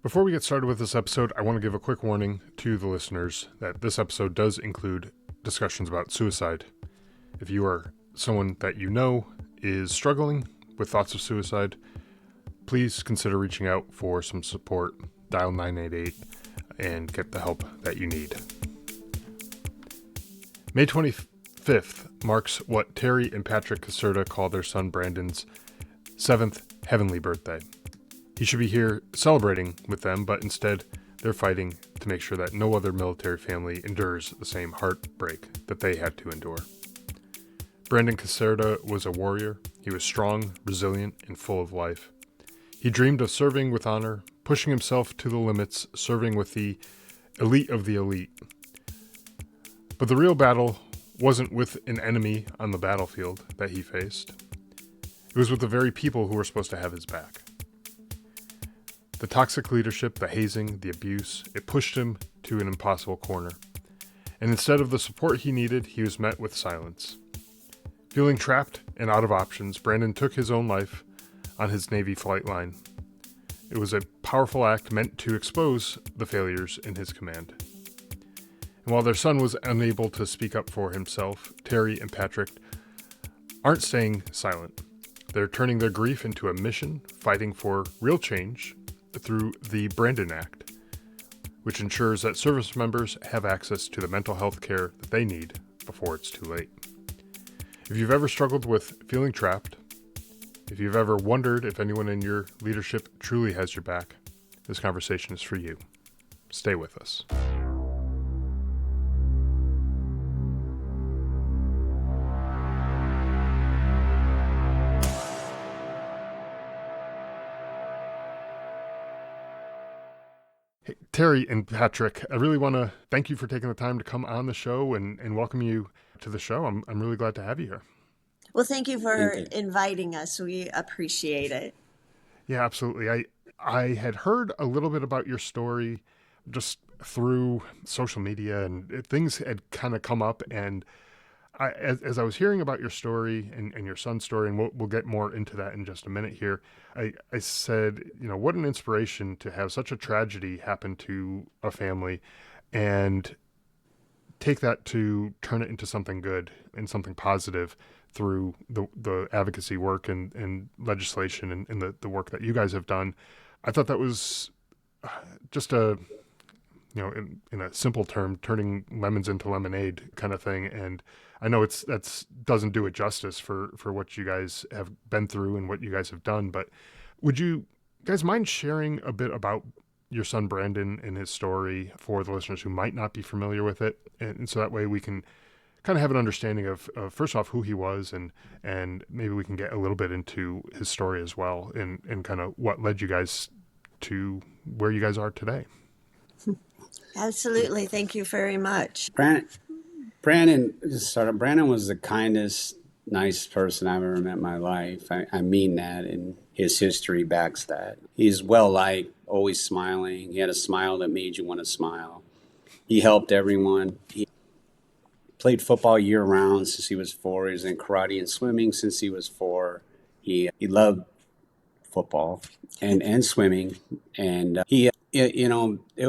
Before we get started with this episode, I want to give a quick warning to the listeners that this episode does include discussions about suicide. If you are someone that you know is struggling with thoughts of suicide, please consider reaching out for some support. Dial 988 and get the help that you need. May 25th marks what Terri and Patrick Caserta call their son Brandon's 7th heavenly birthday. He should be here celebrating with them, but instead they're fighting to make sure that no other military family endures the same heartbreak that they had to endure. Brandon Caserta was a warrior. He was strong, resilient, and full of life. He dreamed of serving with honor, pushing himself to the limits, serving with the elite of the elite. But the real battle wasn't with an enemy on the battlefield that he faced. It was with the very people who were supposed to have his back. The toxic leadership, the hazing, the abuse, it pushed him to an impossible corner. And instead of the support he needed, he was met with silence. Feeling trapped and out of options, Brandon took his own life on his Navy flight line. It was a powerful act meant to expose the failures in his command. And while their son was unable to speak up for himself, Terri and Patrick aren't staying silent. They're turning their grief into a mission, fighting for real change through the Brandon Act, which ensures that service members have access to the mental health care that they need before it's too late. If you've ever struggled with feeling trapped, if you've ever wondered if anyone in your leadership truly has your back, this conversation is for you. Stay with us. Hey, Terri and Patrick, I really want to thank you for taking the time to come on the show and welcome you to the show. I'm really glad to have you here. Well, thank you for inviting us. We appreciate it. Yeah, absolutely. I had heard a little bit about your story just through social media, and things had kind of come up. And as I was hearing about your story and your son's story, and we'll get more into that in just a minute here, I said, what an inspiration to have such a tragedy happen to a family and take that to turn it into something good and something positive through the advocacy work and legislation and the work that you guys have done. I thought that was just in a simple term, turning lemons into lemonade kind of thing. And I know that's doesn't do it justice for what you guys have been through and what you guys have done, but would you guys mind sharing a bit about your son Brandon and his story for the listeners who might not be familiar with it? And so that way we can kind of have an understanding of first off, who he was, and maybe we can get a little bit into his story as well, and kind of what led you guys to where you guys are today. Absolutely. Thank you very much. Brandon was the kindest, nice person I've ever met in my life. I mean that, and his history backs that. He's well-liked, always smiling. He had a smile that made you want to smile. He helped everyone. He played football year-round since he was 4. He was in karate and swimming since he was 4. He loved football and swimming, and it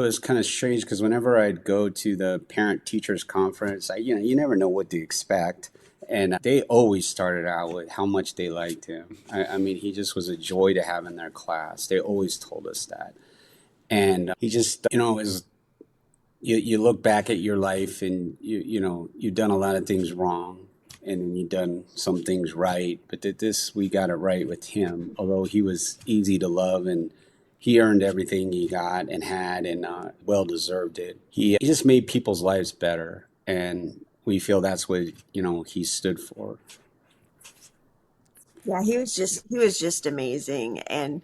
was kind of strange because whenever I'd go to the parent-teachers conference, you never know what to expect. And they always started out with how much they liked him. I mean, he just was a joy to have in their class. They always told us that. And he just, is you look back at your life and you've done a lot of things wrong and you've done some things right. But we got it right with him. Although he was easy to love and he earned everything he got and had and well deserved it. He just made people's lives better, and we feel that's what he stood for. Yeah, he was just amazing. And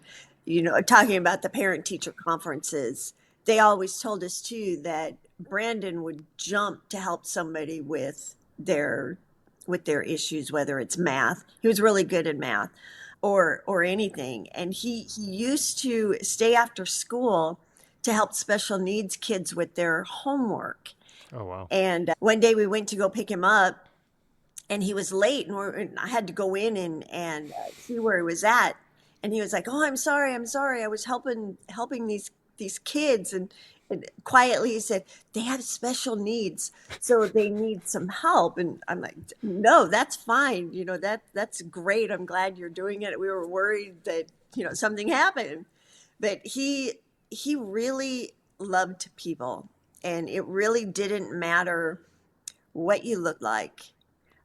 talking about the parent teacher conferences, they always told us too that Brandon would jump to help somebody with their issues, whether it's math. He was really good at math or anything. And he used to stay after school to help special needs kids with their homework. Oh, wow. And one day we went to go pick him up and he was late and I had to go in and see where he was at. And he was like, "Oh, I'm sorry. I was helping these these kids, and quietly he said, they have special needs, so they need some help. And I'm like, no, that's fine. That's great. I'm glad you're doing it. We were worried that, something happened. But he really loved people, and it really didn't matter what you looked like.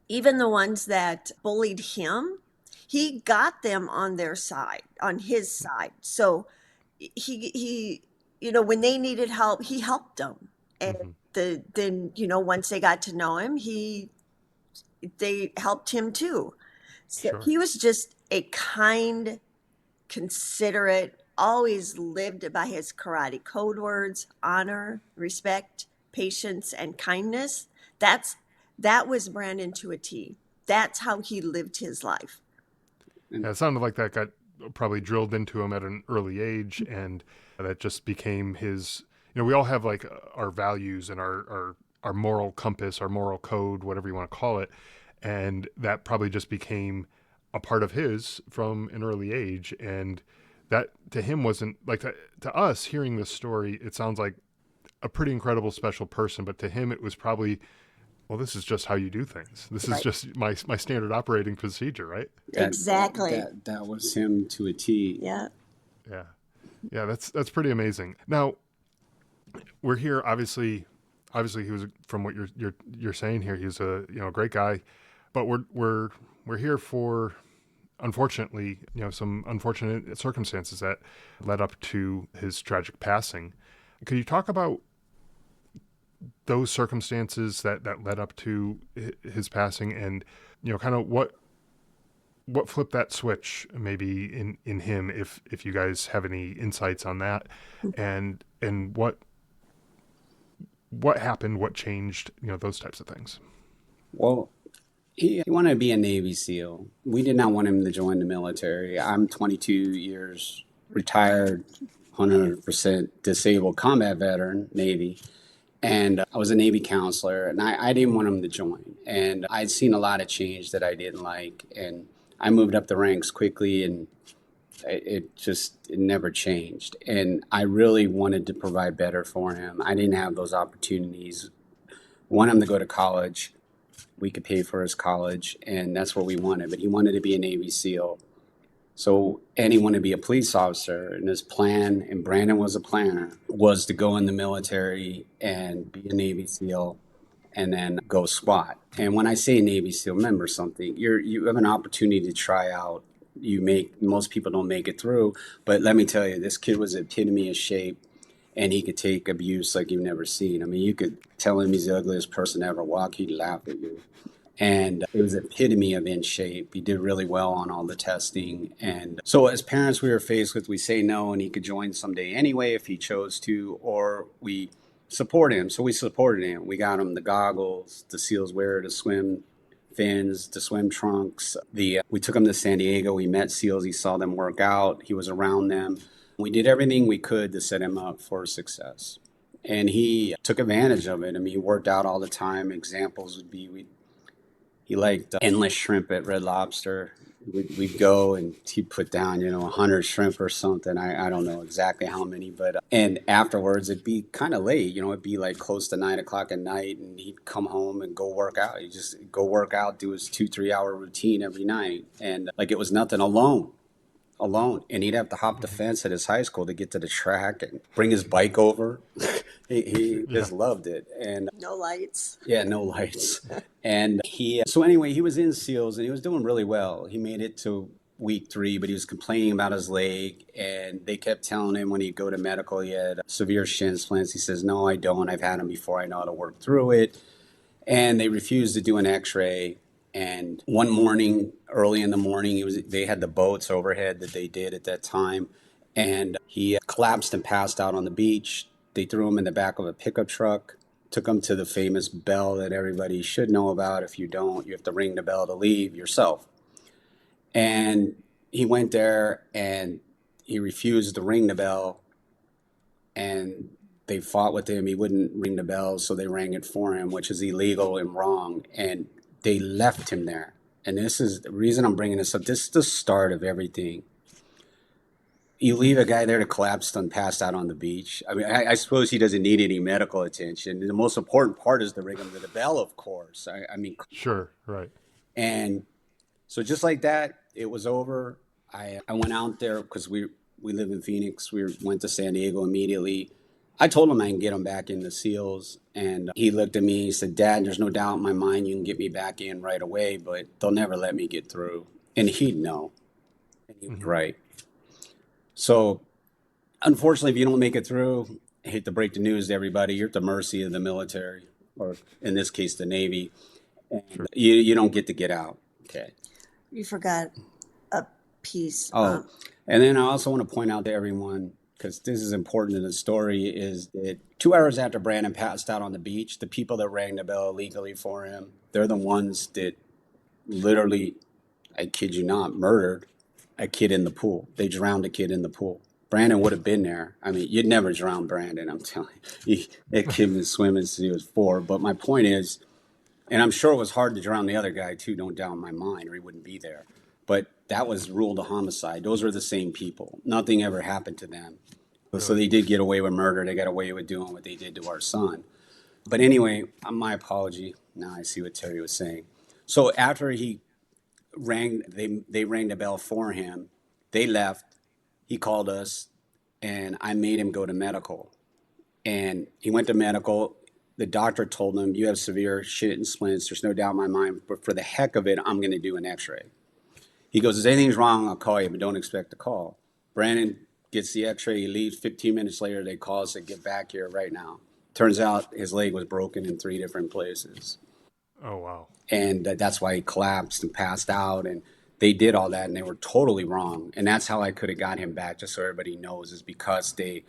Even the ones that bullied him, he got them on their side, on his side. So he when they needed help, he helped them. And Hmm. then once they got to know him, they helped him too. So Sure. he was just a kind, considerate, always lived by his karate code words: honor, respect, patience, and kindness. That was Brandon to a T. That's how he lived his life. Yeah, it sounded like that got probably drilled into him at an early age, and that just became his. We all have like our values and our moral compass, our moral code, whatever you want to call it, and that probably just became a part of his from an early age, and that to him wasn't like to us hearing this story. It sounds like a pretty incredible, special person, but to him, it was probably, well, this is just how you do things. This is Right. just my standard operating procedure, right? That Exactly. that was him to a T. Yeah. Yeah. Yeah, that's pretty amazing. Now, we're here obviously he was, from what you're saying here, he was a, great guy, but we're here for, unfortunately, some unfortunate circumstances that led up to his tragic passing. Could you talk about those circumstances that led up to his passing, and kind of what flipped that switch maybe in him, if you guys have any insights on that, and what happened, what changed, those types of things. Well, he wanted to be a Navy SEAL. We did not want him to join the military. I'm 22 years retired, 100% disabled combat veteran, Navy. And I was a Navy counselor, and I didn't want him to join. And I'd seen a lot of change that I didn't like. And I moved up the ranks quickly, and it never changed. And I really wanted to provide better for him. I didn't have those opportunities. Want him to go to college. We could pay for his college, and that's what we wanted. But he wanted to be a Navy SEAL. So, and he wanted to be a police officer. And his plan, and Brandon was a planner, was to go in the military and be a Navy SEAL and then go SWAT. And when I say Navy SEAL, remember something, you have an opportunity to try out. Most people don't make it through, but let me tell you, this kid was epitome of shape, and he could take abuse like you've never seen. I mean, you could tell him he's the ugliest person to ever walk, he'd laugh at you. And it was epitome of in shape. He did really well on all the testing. And so as parents, we were faced with, we say no, and he could join someday anyway if he chose to, or we support him. So we supported him. We got him the goggles, the SEALs wear to swim, fins, the swim trunks. We took him to San Diego. We met SEALs. He saw them work out. He was around them. We did everything we could to set him up for success. And he took advantage of it. I mean, he worked out all the time. Examples would be, he liked endless shrimp at Red Lobster. We'd go and he'd put down, 100 shrimp or something. I don't know exactly how many, but and afterwards it'd be kind of late, it'd be like close to 9 o'clock at night, and he'd come home and go work out. He'd just go work out, do his 2-3 hour routine every night, and like it was nothing, alone. And he'd have to hop the fence at his high school to get to the track and bring his bike over. He Yeah. just loved it. And No lights. yeah, no lights. And so anyway, he was in SEALs and he was doing really well. He made it to week 3, but he was complaining about his leg, and they kept telling him when he'd go to medical he had severe shin splints. He says, no, I don't. I've had them before. I know how to work through it. And they refused to do an x-ray. And one morning, early in the morning, they had the boats overhead that they did at that time. And he collapsed and passed out on the beach. They threw him in the back of a pickup truck, took him to the famous bell that everybody should know about. If you don't, you have to ring the bell to leave yourself. And he went there and he refused to ring the bell. And they fought with him. He wouldn't ring the bell, so they rang it for him, which is illegal and wrong. And they left him there. And this is the reason I'm bringing this up. This is the start of everything. You leave a guy there to collapse and passed out on the beach. I mean, I suppose he doesn't need any medical attention. The most important part is to ring him to the bell, of course. I mean, come on. Sure, right. And so just like that, it was over. I went out there because we live in Phoenix. We went to San Diego immediately. I told him I can get him back in the SEALs. And he looked at me, he said, Dad, there's no doubt in my mind you can get me back in right away, but they'll never let me get through. And he'd know. And he was right. So unfortunately, if you don't make it through, I hate to break the news to everybody, you're at the mercy of the military, or in this case, the Navy. And you don't get out. Okay. You forgot a piece. Oh, and then I also want to point out to everyone, because this is important to the story, is that 2 hours after Brandon passed out on the beach, the people that rang the bell illegally for him, they're the ones that literally, I kid you not, murdered a kid in the pool. They drowned a kid in the pool. Brandon would have been there. I mean, you'd never drown Brandon, I'm telling you. That kid was swimming since he was 4. But my point is, and I'm sure it was hard to drown the other guy too, don't doubt my mind, or he wouldn't be there. But that was ruled a homicide. Those were the same people. Nothing ever happened to them. So they did get away with murder. They got away with doing what they did to our son. But anyway, my apology. Now I see what Terry was saying. So after he rang, they rang the bell for him. They left. He called us, and I made him go to medical. And he went to medical. The doctor told him, you have severe shit and splints. There's no doubt in my mind. But for the heck of it, I'm going to do an x-ray. He goes, if anything's wrong, I'll call you, but don't expect a call. Brandon gets the x-ray. He leaves. 15 minutes later, they call us and get back here right now. Turns out his leg was broken in 3 different places. Oh, wow. And that's why he collapsed and passed out. And they did all that, and they were totally wrong. And that's how I could have got him back, just so everybody knows, is because the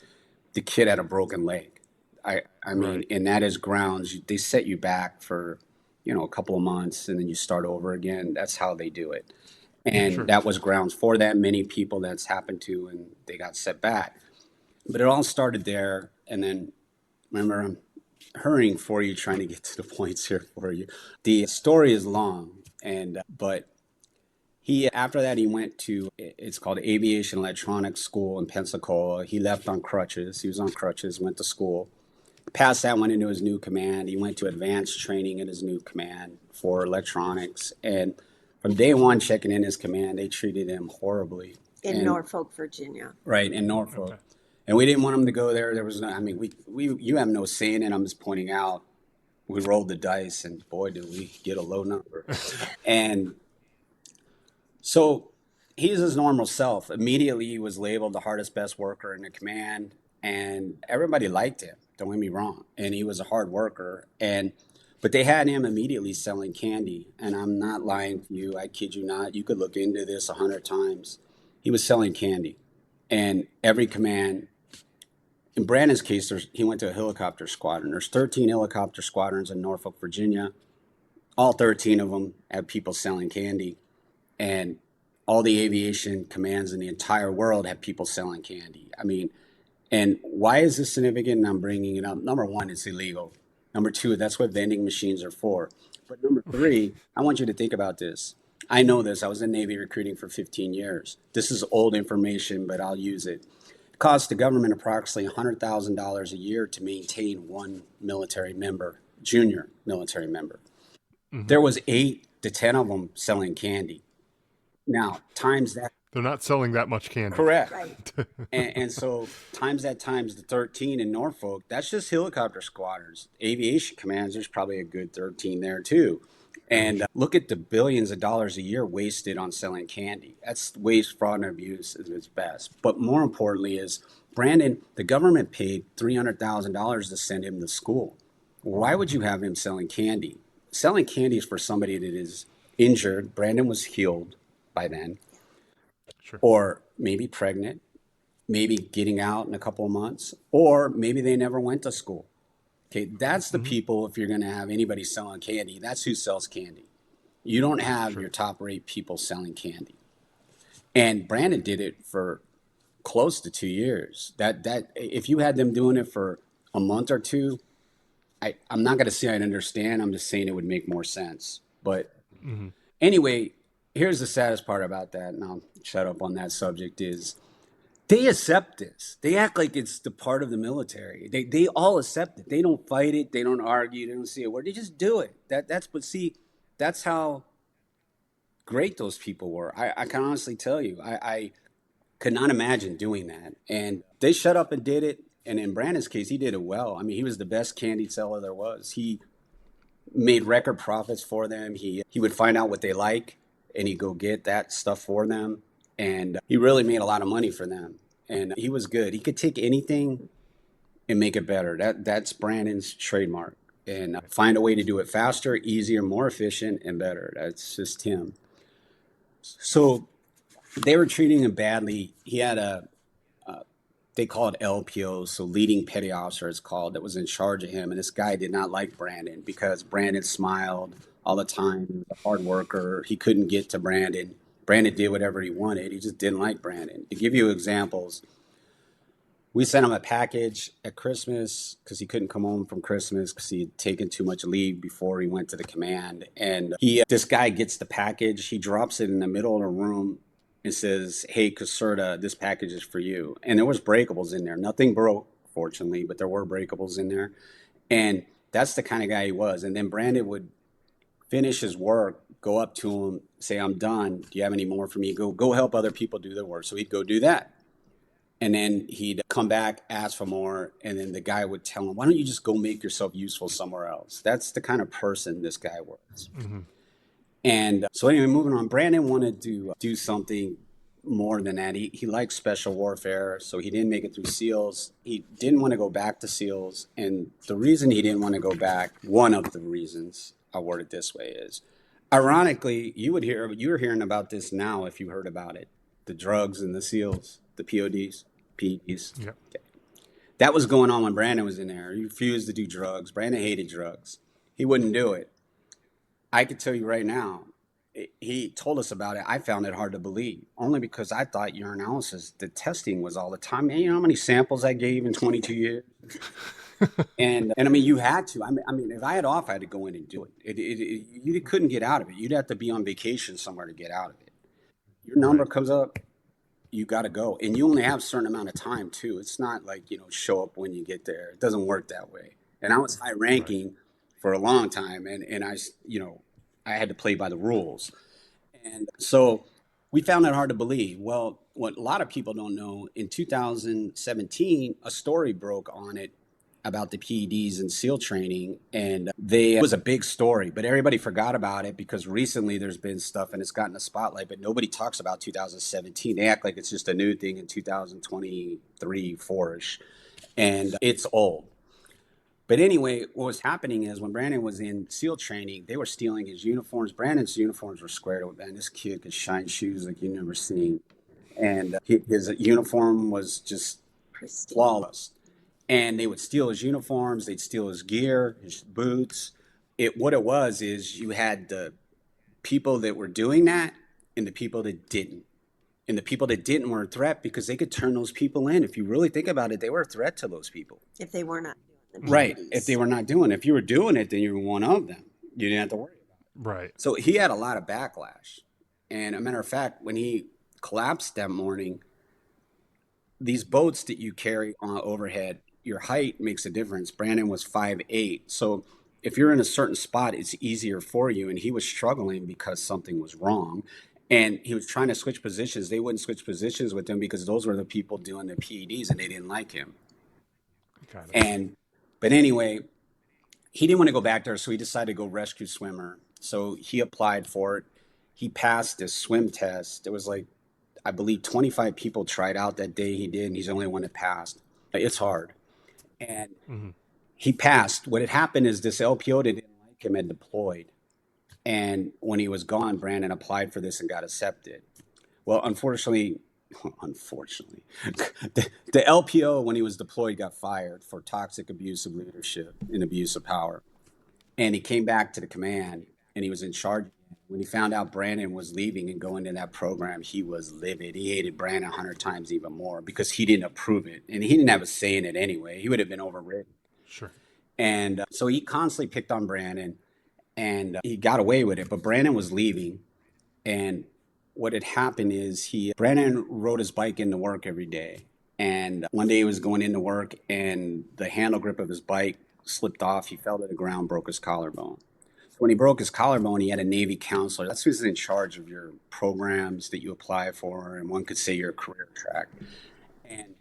kid had a broken leg. I mean, Right. and that is grounds. They set you back for, a couple of months, and then you start over again. That's how they do it. And Sure. that was grounds for that. Many people that's happened to, and they got set back. But it all started there. And then, remember, I'm hurrying for you, trying to get to the points here for you. The story is long, but after that, he went to, it's called Aviation Electronics School in Pensacola. He left on crutches. He was on crutches, went to school. Past that, went into his new command. He went to advanced training in his new command for electronics. And from day one, checking in his command, they treated him horribly. In Norfolk, Virginia. Right, in Norfolk. Okay. And we didn't want him to go there. There was no, I mean, you have no say in it. I'm just pointing out, we rolled the dice, and boy, did we get a low number. And so he's his normal self. Immediately, he was labeled the hardest, best worker in the command, and everybody liked him. Don't get me wrong. And he was a hard worker. But they had him immediately selling candy. And I'm not lying to you. I kid you not. You could look into this 100 times. He was selling candy. And every command, in Brandon's case, he went to a helicopter squadron. There's 13 helicopter squadrons in Norfolk, Virginia. All 13 of them have people selling candy. And all the aviation commands in the entire world have people selling candy. I mean, and why is this significant? And I'm bringing it up. Number one, it's illegal. Number two, that's what vending machines are for. But number three, I want you to think about this. I know this. I was in Navy recruiting for 15 years. This is old information, but I'll use it. It costs the government approximately $100,000 a year to maintain one military member, junior military member. Mm-hmm. There was 8 to 10 of them selling candy. Now, times that. They're not selling that much candy. Correct. Right. And so times the 13 in Norfolk, that's just helicopter squadrons. Aviation commands, there's probably a good 13 there too. And look at the billions of dollars a year wasted on selling candy. That's waste, fraud, and abuse at its best. But more importantly is, Brandon, the government paid $300,000 to send him to school. Why would you have him selling candy? Selling candy is for somebody that is injured. Brandon was healed by then. Sure. Or maybe pregnant, maybe getting out in a couple of months, or maybe they never went to school. Okay, that's the people, if you're going to have anybody selling candy, that's who sells candy. You don't have your top rate people selling candy. And Brandon did it for close to 2 years. That if you had them doing it for a month or two, I'm not going to say I'd understand. I'm just saying it would make more sense. But anyway, here's the saddest part about that, and I'll shut up on that subject, is They accept this. They act like it's the part of the military. They all accept it. They don't fight it. They don't argue. They don't say a word. They just do it. But see, that's how great those people were. I can honestly tell you, I could not imagine doing that. And they shut up and did it. And in Brandon's case, he did it well. I mean, he was the best candy seller there was. He made record profits for them. He would find out what they like, and he'd go get that stuff for them. And he really made a lot of money for them. And he was good. He could take anything and make it better. That's Brandon's trademark. And find a way to do it faster, easier, more efficient, and better. That's just him. So they were treating him badly. He had they call it LPO, so leading petty officer it's called, that was in charge of him. And this guy did not like Brandon because Brandon smiled all the time. He was a hard worker. He couldn't get to Brandon. Brandon did whatever he wanted. He just didn't like Brandon. To give you examples, we sent him a package at Christmas because he couldn't come home from Christmas because he had taken too much leave before he went to the command. And this guy gets the package. He drops it in the middle of the room and says, "Hey, Caserta, this package is for you." And there was breakables in there. Nothing broke, fortunately, but there were breakables in there. And that's the kind of guy he was. And then Brandon would finish his work, go up to him, say, "I'm done. Do you have any more for me?" Go help other people do their work. So he'd go do that. And then he'd come back, ask for more. And then the guy would tell him, "Why don't you just go make yourself useful somewhere else?" That's the kind of person this guy was. Mm-hmm. And so anyway, moving on, Brandon wanted to do something more than that. He liked special warfare, so he didn't make it through SEALs. He didn't want to go back to SEALs. And the reason he didn't want to go back, one of the reasons, I'll word it this way, is ironically, you were hearing about this now if you heard about it. The drugs and the SEALs, the PODs, PEDs. Yep. Okay. That was going on when Brandon was in there. He refused to do drugs. Brandon hated drugs. He wouldn't do it. I could tell you right now, he told us about it. I found it hard to believe, only because I thought urinalysis, the testing was all the time. Man, you know how many samples I gave in 22 years? and I mean, you had to. I mean, if I had off, I had to go in and do it. You couldn't get out of it. You'd have to be on vacation somewhere to get out of it. Your number comes up, you got to go. And you only have a certain amount of time, too. It's not like, show up when you get there. It doesn't work that way. And I was high ranking for a long time, and I had to play by the rules. And so we found it hard to believe. Well, what a lot of people don't know, in 2017, a story broke on it about the PEDs and SEAL training, and it was a big story, but everybody forgot about it because recently there's been stuff and it's gotten a spotlight, but nobody talks about 2017. They act like it's just a new thing in 2023, 4-ish, and it's old. But anyway, what was happening is when Brandon was in SEAL training, they were stealing his uniforms. Brandon's uniforms were squared up, man. This kid could shine shoes like you've never seen. And his uniform was just flawless. And they would steal his uniforms. They'd steal his gear, his boots. What it was is you had the people that were doing that and the people that didn't. And the people that didn't were a threat because they could turn those people in. If you really think about it, they were a threat to those people. If they were not. Right. If they were not doing it. If you were doing it, then you were one of them. You didn't have to worry about it. Right. So he had a lot of backlash. And a matter of fact, when he collapsed that morning, these boats that you carry on overhead, your height makes a difference. Brandon was 5'8". So if you're in a certain spot, it's easier for you. And he was struggling because something was wrong. And he was trying to switch positions. They wouldn't switch positions with him because those were the people doing the PEDs and they didn't like him. Got it. But anyway, he didn't want to go back there, so he decided to go rescue swimmer. So he applied for it. He passed this swim test. It was like, I believe 25 people tried out that day. He did, and he's the only one that passed. It's hard. And he passed. What had happened is this LPO that didn't like him had deployed. And when he was gone, Brandon applied for this and got accepted. Well, unfortunately, the LPO, when he was deployed, got fired for toxic abuse of leadership and abuse of power. And he came back to the command and he was in charge. When he found out Brandon was leaving and going to that program, he was livid. He hated Brandon 100 times even more because he didn't approve it. And he didn't have a say in it anyway. He would have been overridden. Sure. And so he constantly picked on Brandon and he got away with it. But Brandon was leaving. And what had happened is Brandon rode his bike into work every day. And one day he was going into work and the handle grip of his bike slipped off. He fell to the ground, broke his collarbone. So when he broke his collarbone, he had a Navy counselor. That's who's in charge of your programs that you apply for. And one could say your career track. And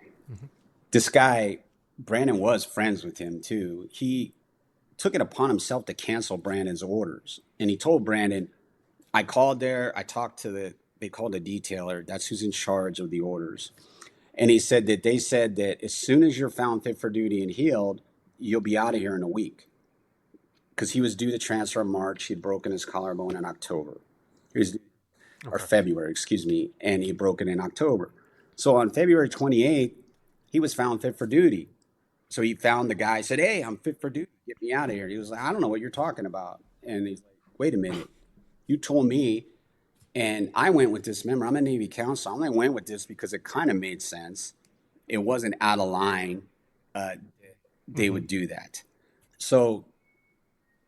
this guy, Brandon was friends with him too. He took it upon himself to cancel Brandon's orders. And he told Brandon, I called there, I talked to they called a detailer. That's who's in charge of the orders. And he said that they said that as soon as you're found fit for duty and healed, you'll be out of here in a week. Because he was due to transfer in March. He'd broken his collarbone in October. He was, or February, excuse me. And he broke it in October. So on February 28th, he was found fit for duty. So he found the guy, said, hey, I'm fit for duty. Get me out of here. He was like, I don't know what you're talking about. And he's like, wait a minute. You told me. And I went with this. Remember, I'm a Navy counselor. I only went with this because it kind of made sense. It wasn't out of line. They would do that. So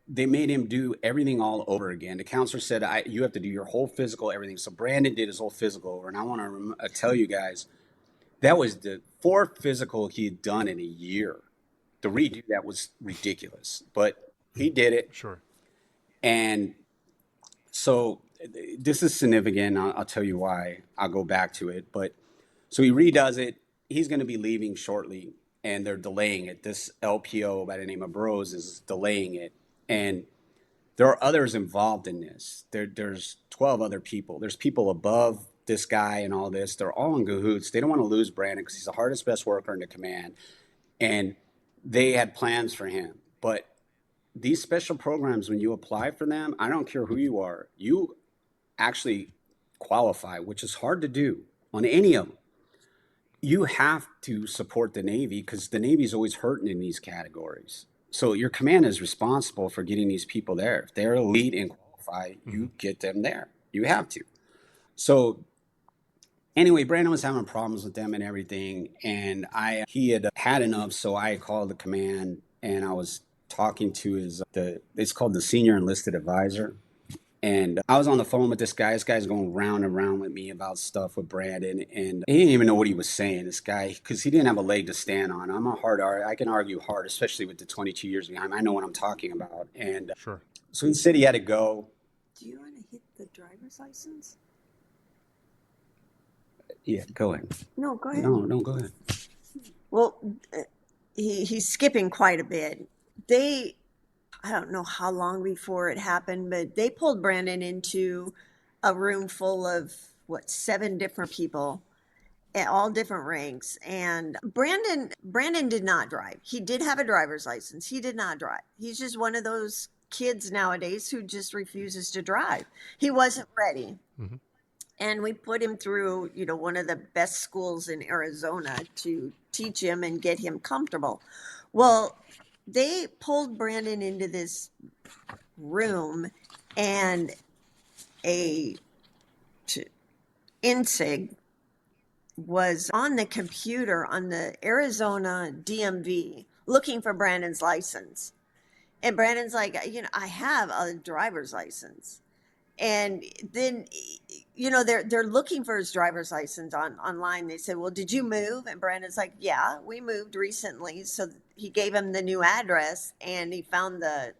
they made him do everything all over again. The counselor said, you have to do your whole physical, everything. So Brandon did his whole physical over. And I want to tell you guys, that was the fourth physical he had done in a year. To redo that was ridiculous. But he did it. Sure. And so this is significant. I'll tell you why. I'll go back to it. But so he redoes it. He's going to be leaving shortly, and they're delaying it. This LPO by the name of Bros is delaying it. And there are others involved in this. There's 12 other people. There's people above this guy and all this. They're all in cahoots. They don't want to lose Brandon because he's the hardest, best worker in the command. And they had plans for him. But these special programs, when you apply for them, I don't care who you are, you actually qualify, which is hard to do on any of them. You have to support the Navy because the Navy is always hurting in these categories. So your command is responsible for getting these people there. If they're elite and qualify, you get them there. You have to. So anyway, Brandon was having problems with them and everything. And he had enough. So I called the command and I was talking to it's called the senior enlisted advisor. And I was on the phone with this guy. This guy's going round and round with me about stuff with Brandon. And he didn't even know what he was saying, this guy, because he didn't have a leg to stand on. I'm a hard artist. I can argue hard, especially with the 22 years behind me. I know what I'm talking about. And Sure. So he said he had to go. Do you want to hit the driver's license? Yeah, go ahead. No, go ahead. No, go ahead. Well, he's skipping quite a bit. I don't know how long before it happened, but they pulled Brandon into a room full of 7 different people at all different ranks. And Brandon did not drive. He did have a driver's license. He did not drive. He's just one of those kids nowadays who just refuses to drive. He wasn't ready. Mm-hmm. And we put him through, one of the best schools in Arizona to teach him and get him comfortable. Well, they pulled Brandon into this room and INSIG was on the computer on the Arizona DMV looking for Brandon's license. And Brandon's like, I have a driver's license. And then, they're looking for his driver's license online. They said, well, did you move? And Brandon's like, yeah, we moved recently. So he gave him the new address and he found the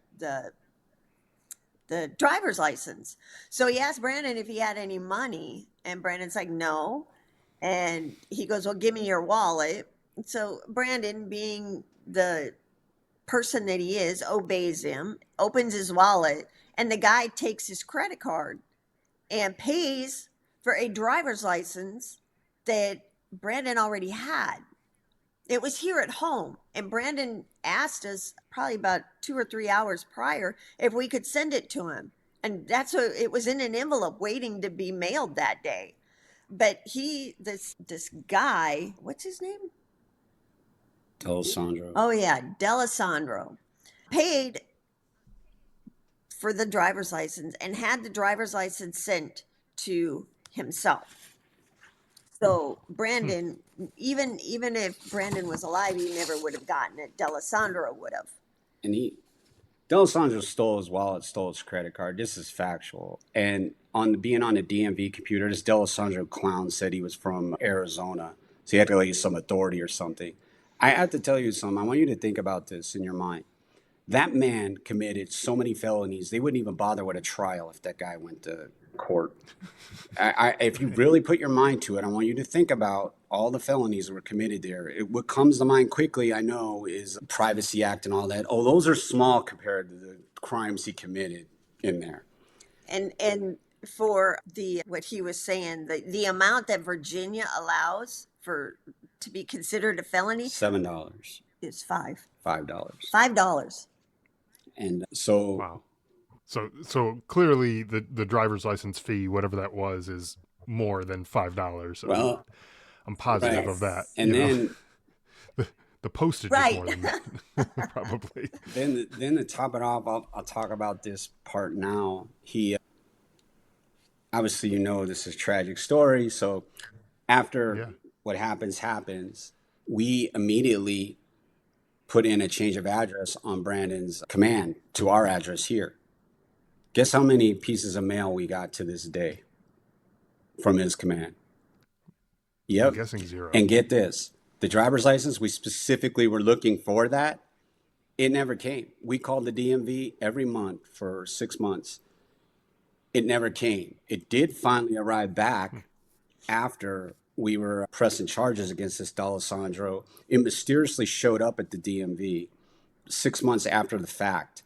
driver's license. So he asked Brandon if he had any money. And Brandon's like, no. And he goes, well, give me your wallet. So Brandon, being the person that he is, obeys him, opens his wallet. And the guy takes his credit card and pays for a driver's license that Brandon already had. It was here at home. And Brandon asked us probably about 2 or 3 hours prior if we could send it to him. And it was in an envelope waiting to be mailed that day. But this guy, what's his name? D'Alessandro. Oh, yeah, D'Alessandro paid for the driver's license and had the driver's license sent to himself. So Brandon, even if Brandon was alive, he never would have gotten it. D'Alessandro would have. And D'Alessandro stole his wallet, stole his credit card. This is factual. And on being on the DMV computer, this D'Alessandro clown said he was from Arizona. So he had to like some authority or something. I have to tell you something. I want you to think about this in your mind. That man committed so many felonies, they wouldn't even bother with a trial if that guy went to court. If you really put your mind to it, I want you to think about all the felonies that were committed there. What comes to mind quickly, I know, is Privacy Act and all that. Oh, those are small compared to the crimes he committed in there. And for the what he was saying, the amount that Virginia allows for to be considered a felony $7. is $5. $5. $5. And so Wow. So clearly the driver's license fee, whatever that was, is more than $5. well, I'm positive right. of that. And then the postage Right. is more than that, probably. then to top it off, I'll talk about this part now. He obviously, this is a tragic story. So after what happens, we immediately put in a change of address on Brandon's command to our address here. Guess how many pieces of mail we got to this day from his command? Yep. I'm guessing 0. And get this, the driver's license, we specifically were looking for that. It never came. We called the DMV every month for 6 months. It never came. It did finally arrive back after we were pressing charges against this D'Alessandro. It mysteriously showed up at the DMV 6 months after the fact.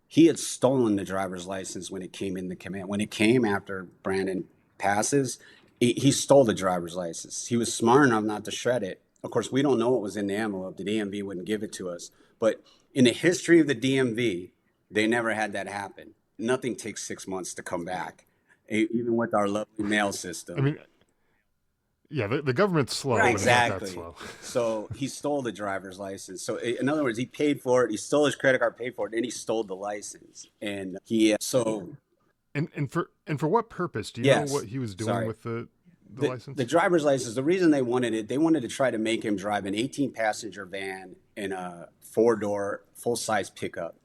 He had stolen the driver's license when it came in the command. When it came after Brandon passes, he stole the driver's license. He was smart enough not to shred it. Of course, we don't know what was in the envelope. The DMV wouldn't give it to us. But in the history of the DMV, they never had that happen. Nothing takes 6 months to come back, even with our lovely mail system. I mean, yeah, the government's slow, Right. but Exactly. it's not that slow. So he stole the driver's license. So in other words, he paid for it. He stole his credit card, paid for it, and he stole the license. And he And for what purpose? Do you Yes. know what he was doing Sorry. with the license? The driver's license, the reason they wanted it, they wanted to try to make him drive an 18-passenger van in a 4-door, full-size pickup.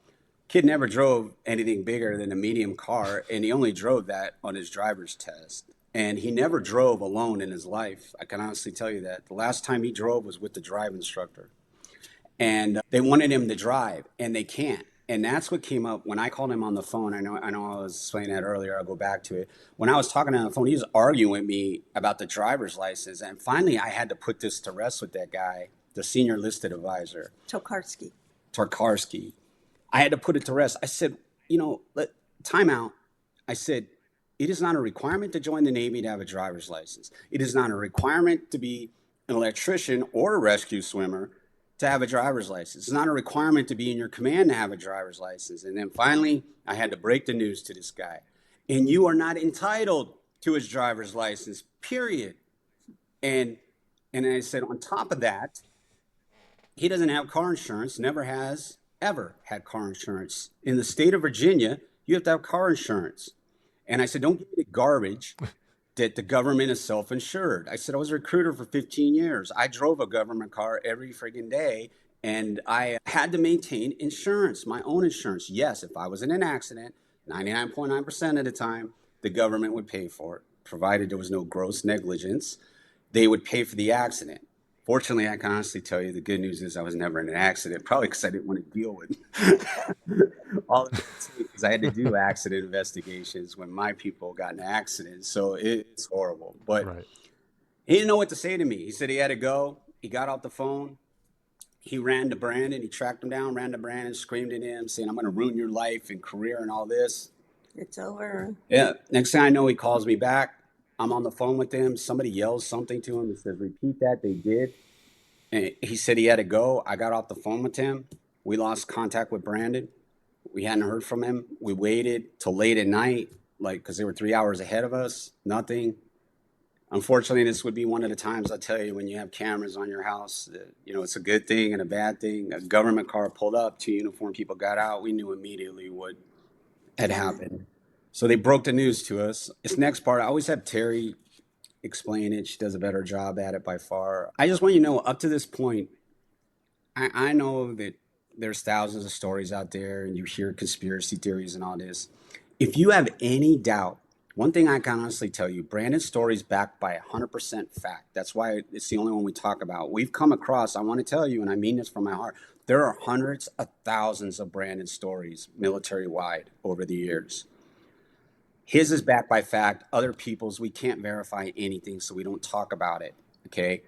Kid never drove anything bigger than a medium car, and he only drove that on his driver's test. And he never drove alone in his life. I can honestly tell you that. The last time he drove was with the drive instructor. And they wanted him to drive, and they can't. And that's what came up when I called him on the phone. I know I was explaining that earlier. I'll go back to it. When I was talking to him on the phone, he was arguing with me about the driver's license. And finally, I had to put this to rest with that guy, the senior listed advisor. Tarkarski. I had to put it to rest. I said, time out. I said, it is not a requirement to join the Navy to have a driver's license. It is not a requirement to be an electrician or a rescue swimmer to have a driver's license. It's not a requirement to be in your command to have a driver's license. And then finally, I had to break the news to this guy. And you are not entitled to his driver's license, period. And I said, on top of that, he doesn't have car insurance, never has ever had car insurance. In the state of Virginia, you have to have car insurance. And I said, don't give me the garbage that the government is self-insured. I said, I was a recruiter for 15 years. I drove a government car every friggin' day, and I had to maintain insurance, my own insurance. Yes, if I was in an accident, 99.9% of the time, the government would pay for it, provided there was no gross negligence. They would pay for the accident. Fortunately, I can honestly tell you the good news is I was never in an accident, probably because I didn't want to deal with all of it, because I had to do accident investigations when my people got in accidents. So it's horrible. But Right. he didn't know what to say to me. He said he had to go. He got off the phone. He ran to Brandon. He tracked him down, ran to Brandon, screamed at him, saying, I'm going to ruin your life and career and all this. It's over. Yeah. Next thing I know, he calls me back. I'm on the phone with him. Somebody yells something to him. He says, repeat that. They did. And he said he had to go. I got off the phone with him. We lost contact with Brandon. We hadn't heard from him. We waited till late at night, because they were 3 hours ahead of us. Nothing. Unfortunately, this would be one of the times I tell you when you have cameras on your house, it's a good thing and a bad thing. A government car pulled up, 2 uniformed people got out. We knew immediately what had happened. So they broke the news to us. This next part, I always have Terri explain it. She does a better job at it by far. I just want you to know, up to this point, I know that there's thousands of stories out there, and you hear conspiracy theories and all this. If you have any doubt, one thing I can honestly tell you, Brandon's story is backed by 100% fact. That's why it's the only one we talk about. We've come across, I want to tell you, and I mean this from my heart, there are hundreds of thousands of Brandon stories military-wide over the years. His is backed by fact. Other people's, we can't verify anything, so we don't talk about it, okay?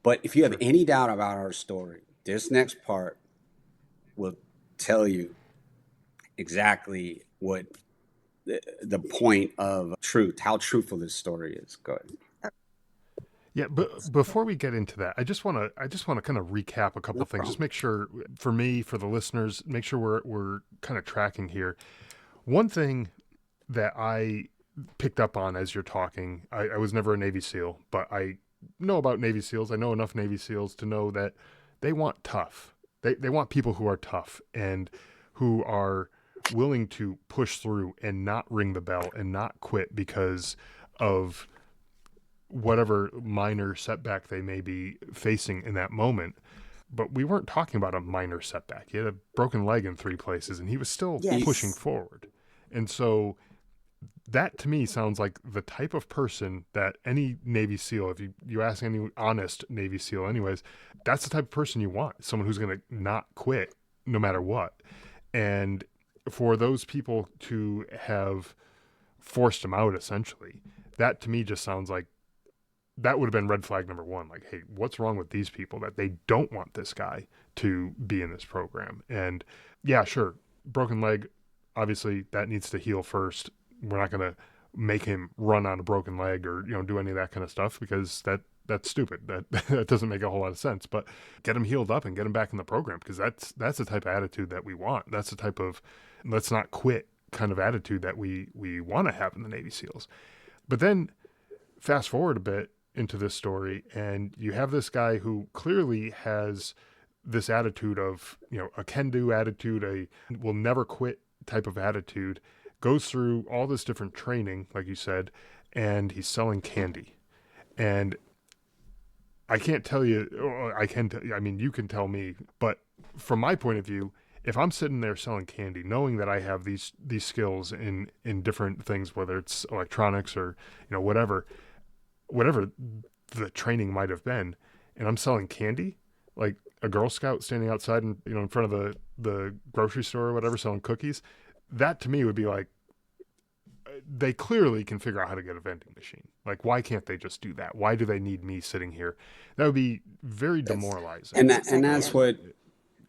But if you have any doubt about our story, this next part will tell you exactly what the point of truth, how truthful this story is. Go ahead. Yeah, but before we get into that, I just want to kind of recap a couple No of things. problem. Just make sure for me, for the listeners, make sure we're kind of tracking here. One thing that I picked up on as you're talking, I was never a Navy SEAL, but I know about Navy SEALs. I know enough Navy SEALs to know that they want tough. They want people who are tough and who are willing to push through and not ring the bell and not quit because of whatever minor setback they may be facing in that moment. But we weren't talking about a minor setback. He had a broken leg in 3 places and he was still pushing Yes. forward. And so that to me sounds like the type of person that any Navy SEAL, if you ask any honest Navy SEAL anyways, that's the type of person you want. Someone who's going to not quit no matter what. And for those people to have forced him out essentially, that to me just sounds like that would have been red flag number 1. Like, hey, what's wrong with these people that they don't want this guy to be in this program? And yeah, sure, broken leg, obviously that needs to heal first. We're not going to make him run on a broken leg or, do any of that kind of stuff because that's stupid. That doesn't make a whole lot of sense. But get him healed up and get him back in the program because that's the type of attitude that we want. That's the type of let's not quit kind of attitude that we want to have in the Navy SEALs. But then fast forward a bit into this story and you have this guy who clearly has this attitude of, a can-do attitude, a will never quit type of attitude, goes through all this different training, like you said, and he's selling candy. And I can't tell you, or I can tell you, I mean, you can tell me, but from my point of view, if I'm sitting there selling candy, knowing that I have these skills in different things, whether it's electronics or, whatever the training might have been, and I'm selling candy, like a Girl Scout standing outside and, in front of the grocery store or whatever, selling cookies, that to me would be like, they clearly can figure out how to get a vending machine. Like, why can't they just do that? Why do they need me sitting here? That would be very demoralizing. And Exactly that's it. what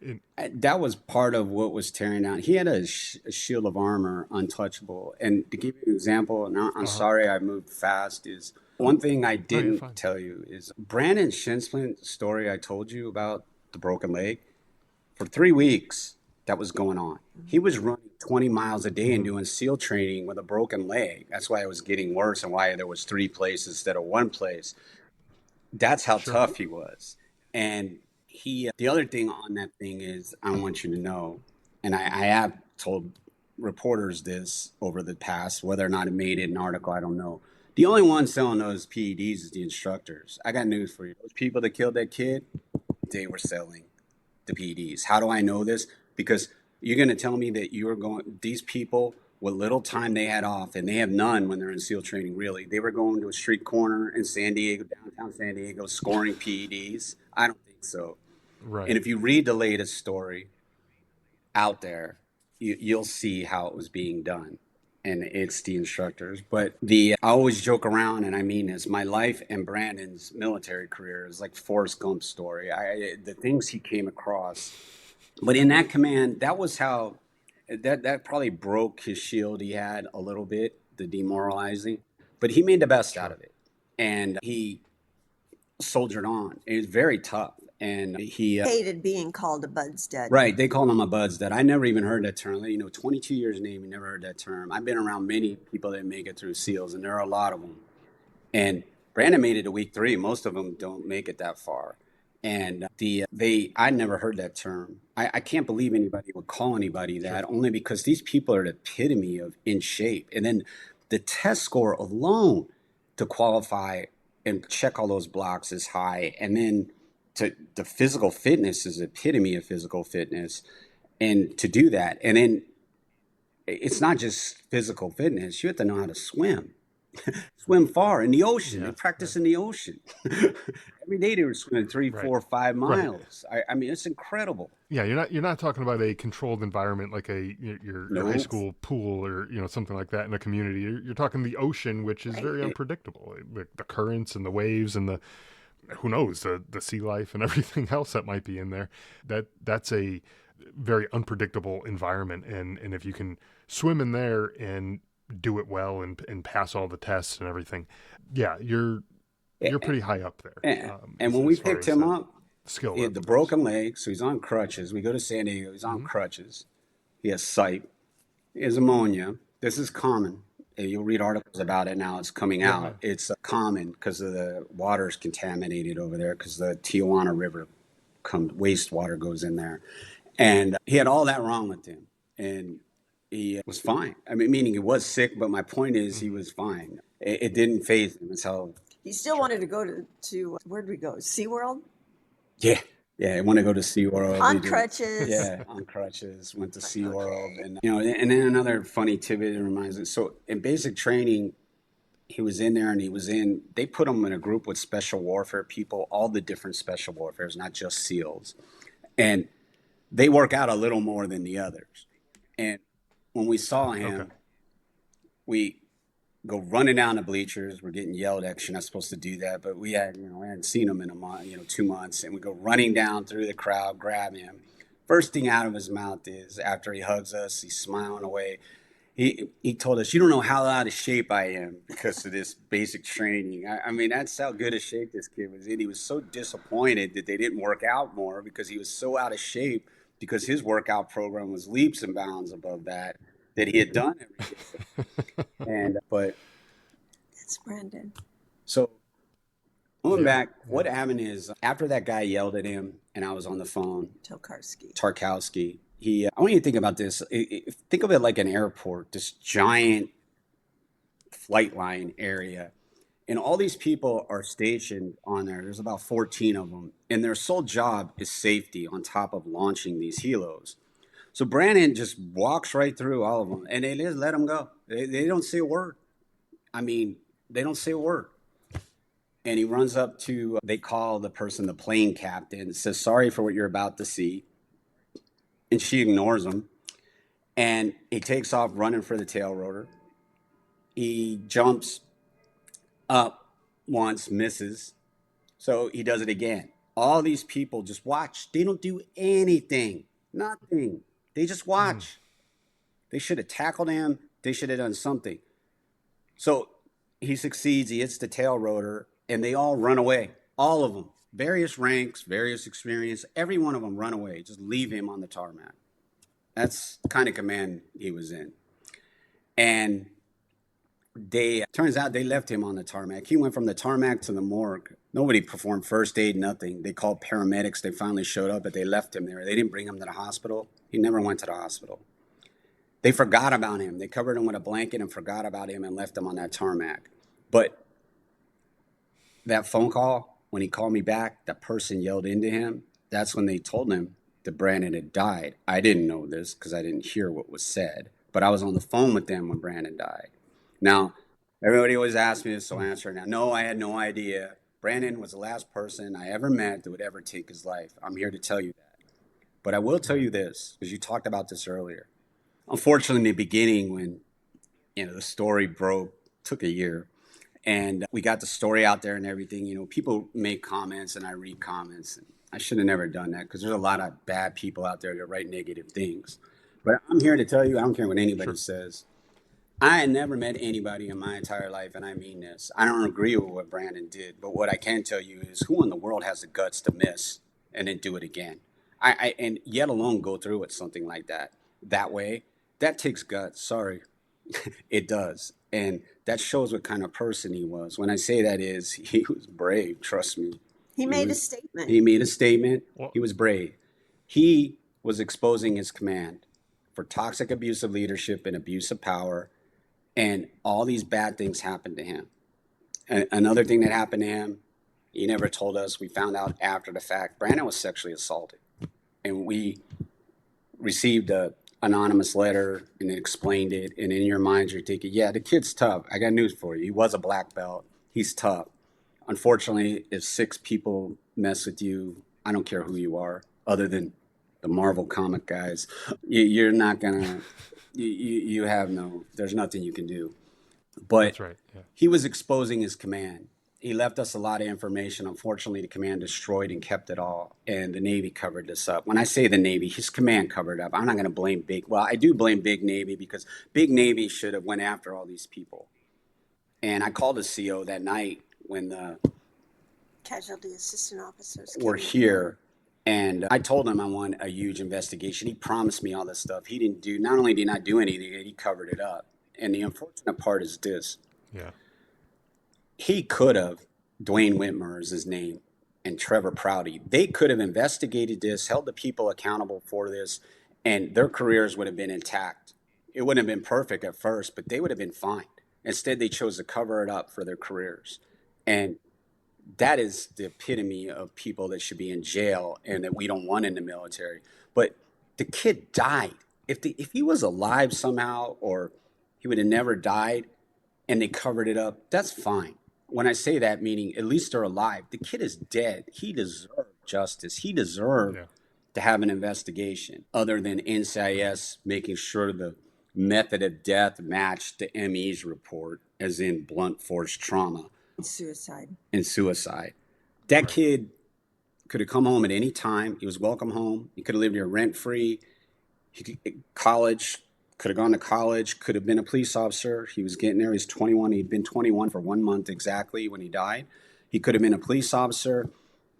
It- that was part of what was tearing down. He had a shield of armor, untouchable. And to give you an example, and I'm sorry I moved fast, is one thing I you're didn't fine. tell you is Brandon Shinsplint story I told you about the broken leg. For 3 weeks, that was going on. He was running 20 miles a day and doing SEAL training with a broken leg. That's why it was getting worse and why there was 3 places instead of 1 place. That's how Sure. tough he was. And the other thing on that thing is, I want you to know, and I have told reporters this over the past, whether or not it made it an article, I don't know. The only one selling those PEDs is the instructors. I got news for you. Those people that killed that kid, they were selling the PEDs. How do I know this? Because you're going to tell me that these people, with little time they had off, and they have none when they're in SEAL training, really, they were going to a street corner in San Diego, downtown San Diego, scoring PEDs? I don't think so. Right. And if you read the latest story out there, you'll see how it was being done. And it's the instructors. But I always joke around, and I mean this, my life and Brandon's military career is like Forrest Gump's story. The things he came across. But in that command, that was how, that probably broke his shield he had a little bit, the demoralizing. But he made the best out of it. And he soldiered on. It was very tough. And he Hated being called a Bud's dad. right, they call him a Bud's dad. I never even heard that term. 22 years in the Navy, never heard that term. I've been around many people that make it through SEALs, and there are a lot of them. And Brandon made it to week 3. Most of them don't make it that far. And I never heard that term. I can't believe anybody would call anybody that, only because these people are the epitome of in shape. And then the test score alone to qualify and check all those blocks is high. And then to the physical fitness is the epitome of physical fitness. And to do that, and then it's not just physical fitness, you have to know how to swim. Swim far in the ocean. They Yeah, practice right, in the ocean. Every day they were swimming three, right, 4, 5 right. miles. I mean, it's incredible. Yeah, you're not talking about a controlled environment like your high No, school pool or something like that in a community. You're talking the ocean, which is very Right. unpredictable. The currents and the waves and the who knows the sea life and everything else that might be in there. That's a very unpredictable environment, and if you can swim in there and do it well and pass all the tests and everything, yeah, you're pretty high up there and when we as far picked as him up, skill he had the level goes. broken leg, so he's on crutches. We go to San Diego, he's on Hmm. crutches. He has sight, he has ammonia. This is common. You'll read articles about it now. It's coming Yeah, yeah. out. It's common because of the water's contaminated over there because the Tijuana River wastewater goes in there. And he had all that wrong with him. And he was fine. I mean, meaning he was sick, but my point is he Hmm. was fine. It didn't phase him. It's how, He still wanted to go to where'd we go? SeaWorld? yeah. Yeah, I want to go to SeaWorld. We On did. crutches. Yeah, on crutches. Went to Okay. SeaWorld. And, and then another funny tidbit that reminds me. So in basic training, he was in there and they put him in a group with special warfare people, all the different special warfares, not just SEALs. And they work out a little more than the others. And when we saw Okay. him, we go running down the bleachers. We're getting yelled at. 'Cause you're not supposed to do that, but we hadn't seen him in a month, 2 months, and we go running down through the crowd, grab him. First thing out of his mouth is after he hugs us, he's smiling away. He told us, "You don't know how out of shape I am because of this basic training." I mean, that's how good a shape this kid was in. He was so disappointed that they didn't work out more because he was so out of shape because his workout program was leaps and bounds above that he had done every day. And but That's Brandon so going Yeah, back, yeah. what happened is after that guy yelled at him and I was on the phone, Tokarski. Tarkowski, I want you to think about this. Think of it like an airport, this giant flight line area. And all these people are stationed on there. There's about 14 of them. And their sole job is safety on top of launching these helos. So Brandon just walks right through all of them and they just let him go. They don't say a word. I mean, they don't say a word. And he runs up to, they call the person the plane captain, says, "Sorry for what you're about to see." And she ignores him. And he takes off running for the tail rotor. He jumps up once, misses. So he does it again. All these people just watch. They don't do anything, nothing. They just Mm. watch. They should have tackled him. They should have done something. So he succeeds. He hits the tail rotor, and they all run away. All of them, various ranks, various experience. Every one of them run away. Just leave him on the tarmac. That's the kind of command he was in. And they turns out they left him on the tarmac. He went from the tarmac to the morgue. Nobody performed first aid, nothing. They called paramedics. They finally showed up, but they left him there. They didn't bring him to the hospital. He never went to the hospital. They forgot about him. They covered him with a blanket and forgot about him and left him on that tarmac. But that phone call, when he called me back, that person yelled into him. That's when they told him that Brandon had died. I didn't know this because I didn't hear what was said, but I was on the phone with them when Brandon died. Now, everybody always asks me this, so I answer now. No, I had no idea. Brandon was the last person I ever met that would ever take his life. I'm here to tell you that. But I will tell Right. you this, because you talked about this earlier. Unfortunately, in the beginning, when the story broke, took a year, and we got the story out there and everything. People make comments, and I read comments. And I should have never done that because there's a lot of bad people out there that write negative things. But I'm here to tell you, I don't care what anybody Sure. says. I had never met anybody in my entire life, and I mean this. I don't agree with what Brandon did, but what I can tell you is who in the world has the guts to miss and then do it again? And yet alone go through with something like that way. That takes guts. Sorry, it does, and that shows what kind of person he was. When I say that is, he was brave. Trust me, He he made a was. statement. He made a statement. Well, He was brave. He was exposing his command for toxic, abusive leadership and abuse of power, and all these bad things happened to him. And another thing that happened to him, He never told us. We found out after the fact. Brandon was sexually assaulted. And we received a anonymous letter and it explained it. And in your mind, you're thinking, yeah, the kid's tough. I got news for you. He was a black belt. He's tough. Unfortunately, if 6 people mess with you, I don't care who you are, other than the Marvel comic guys, you're not gonna. You have no. There's nothing you can do. But That's right. Yeah. he was exposing his command. He left us a lot of information. Unfortunately, the command destroyed and kept it all, and the Navy covered this up. When I say the Navy, his command covered up. I'm not going to blame Big. Well, I do blame Big Navy because Big Navy should have went after all these people. And I called the CO that night when the Casualty assistant officers were here, and I told him I want a huge investigation. He promised me all this stuff. He didn't do. Not only did he not do anything, he covered it up. And the unfortunate part is this. Yeah. He could have, Dwayne Whitmer is his name, and Trevor Prouty. They could have investigated this, held the people accountable for this, and their careers would have been intact. It wouldn't have been perfect at first, but they would have been fine. Instead, they chose to cover it up for their careers. And that is the epitome of people that should be in jail and that we don't want in the military. But the kid died. If he was alive somehow, or he would have never died and they covered it up, that's fine. When I say that, meaning at least they're alive. The kid is dead. He deserved justice. He deserved to have an investigation other than NCIS making sure the method of death matched the ME's report, as in blunt force trauma. Suicide. And suicide. That kid could have come home at any time. He was welcome home. He could have lived here rent-free. College, could have gone to college, could have been a police officer. He was getting there. He's 21. He'd been 21 for 1 month exactly when he died. He could have been a police officer.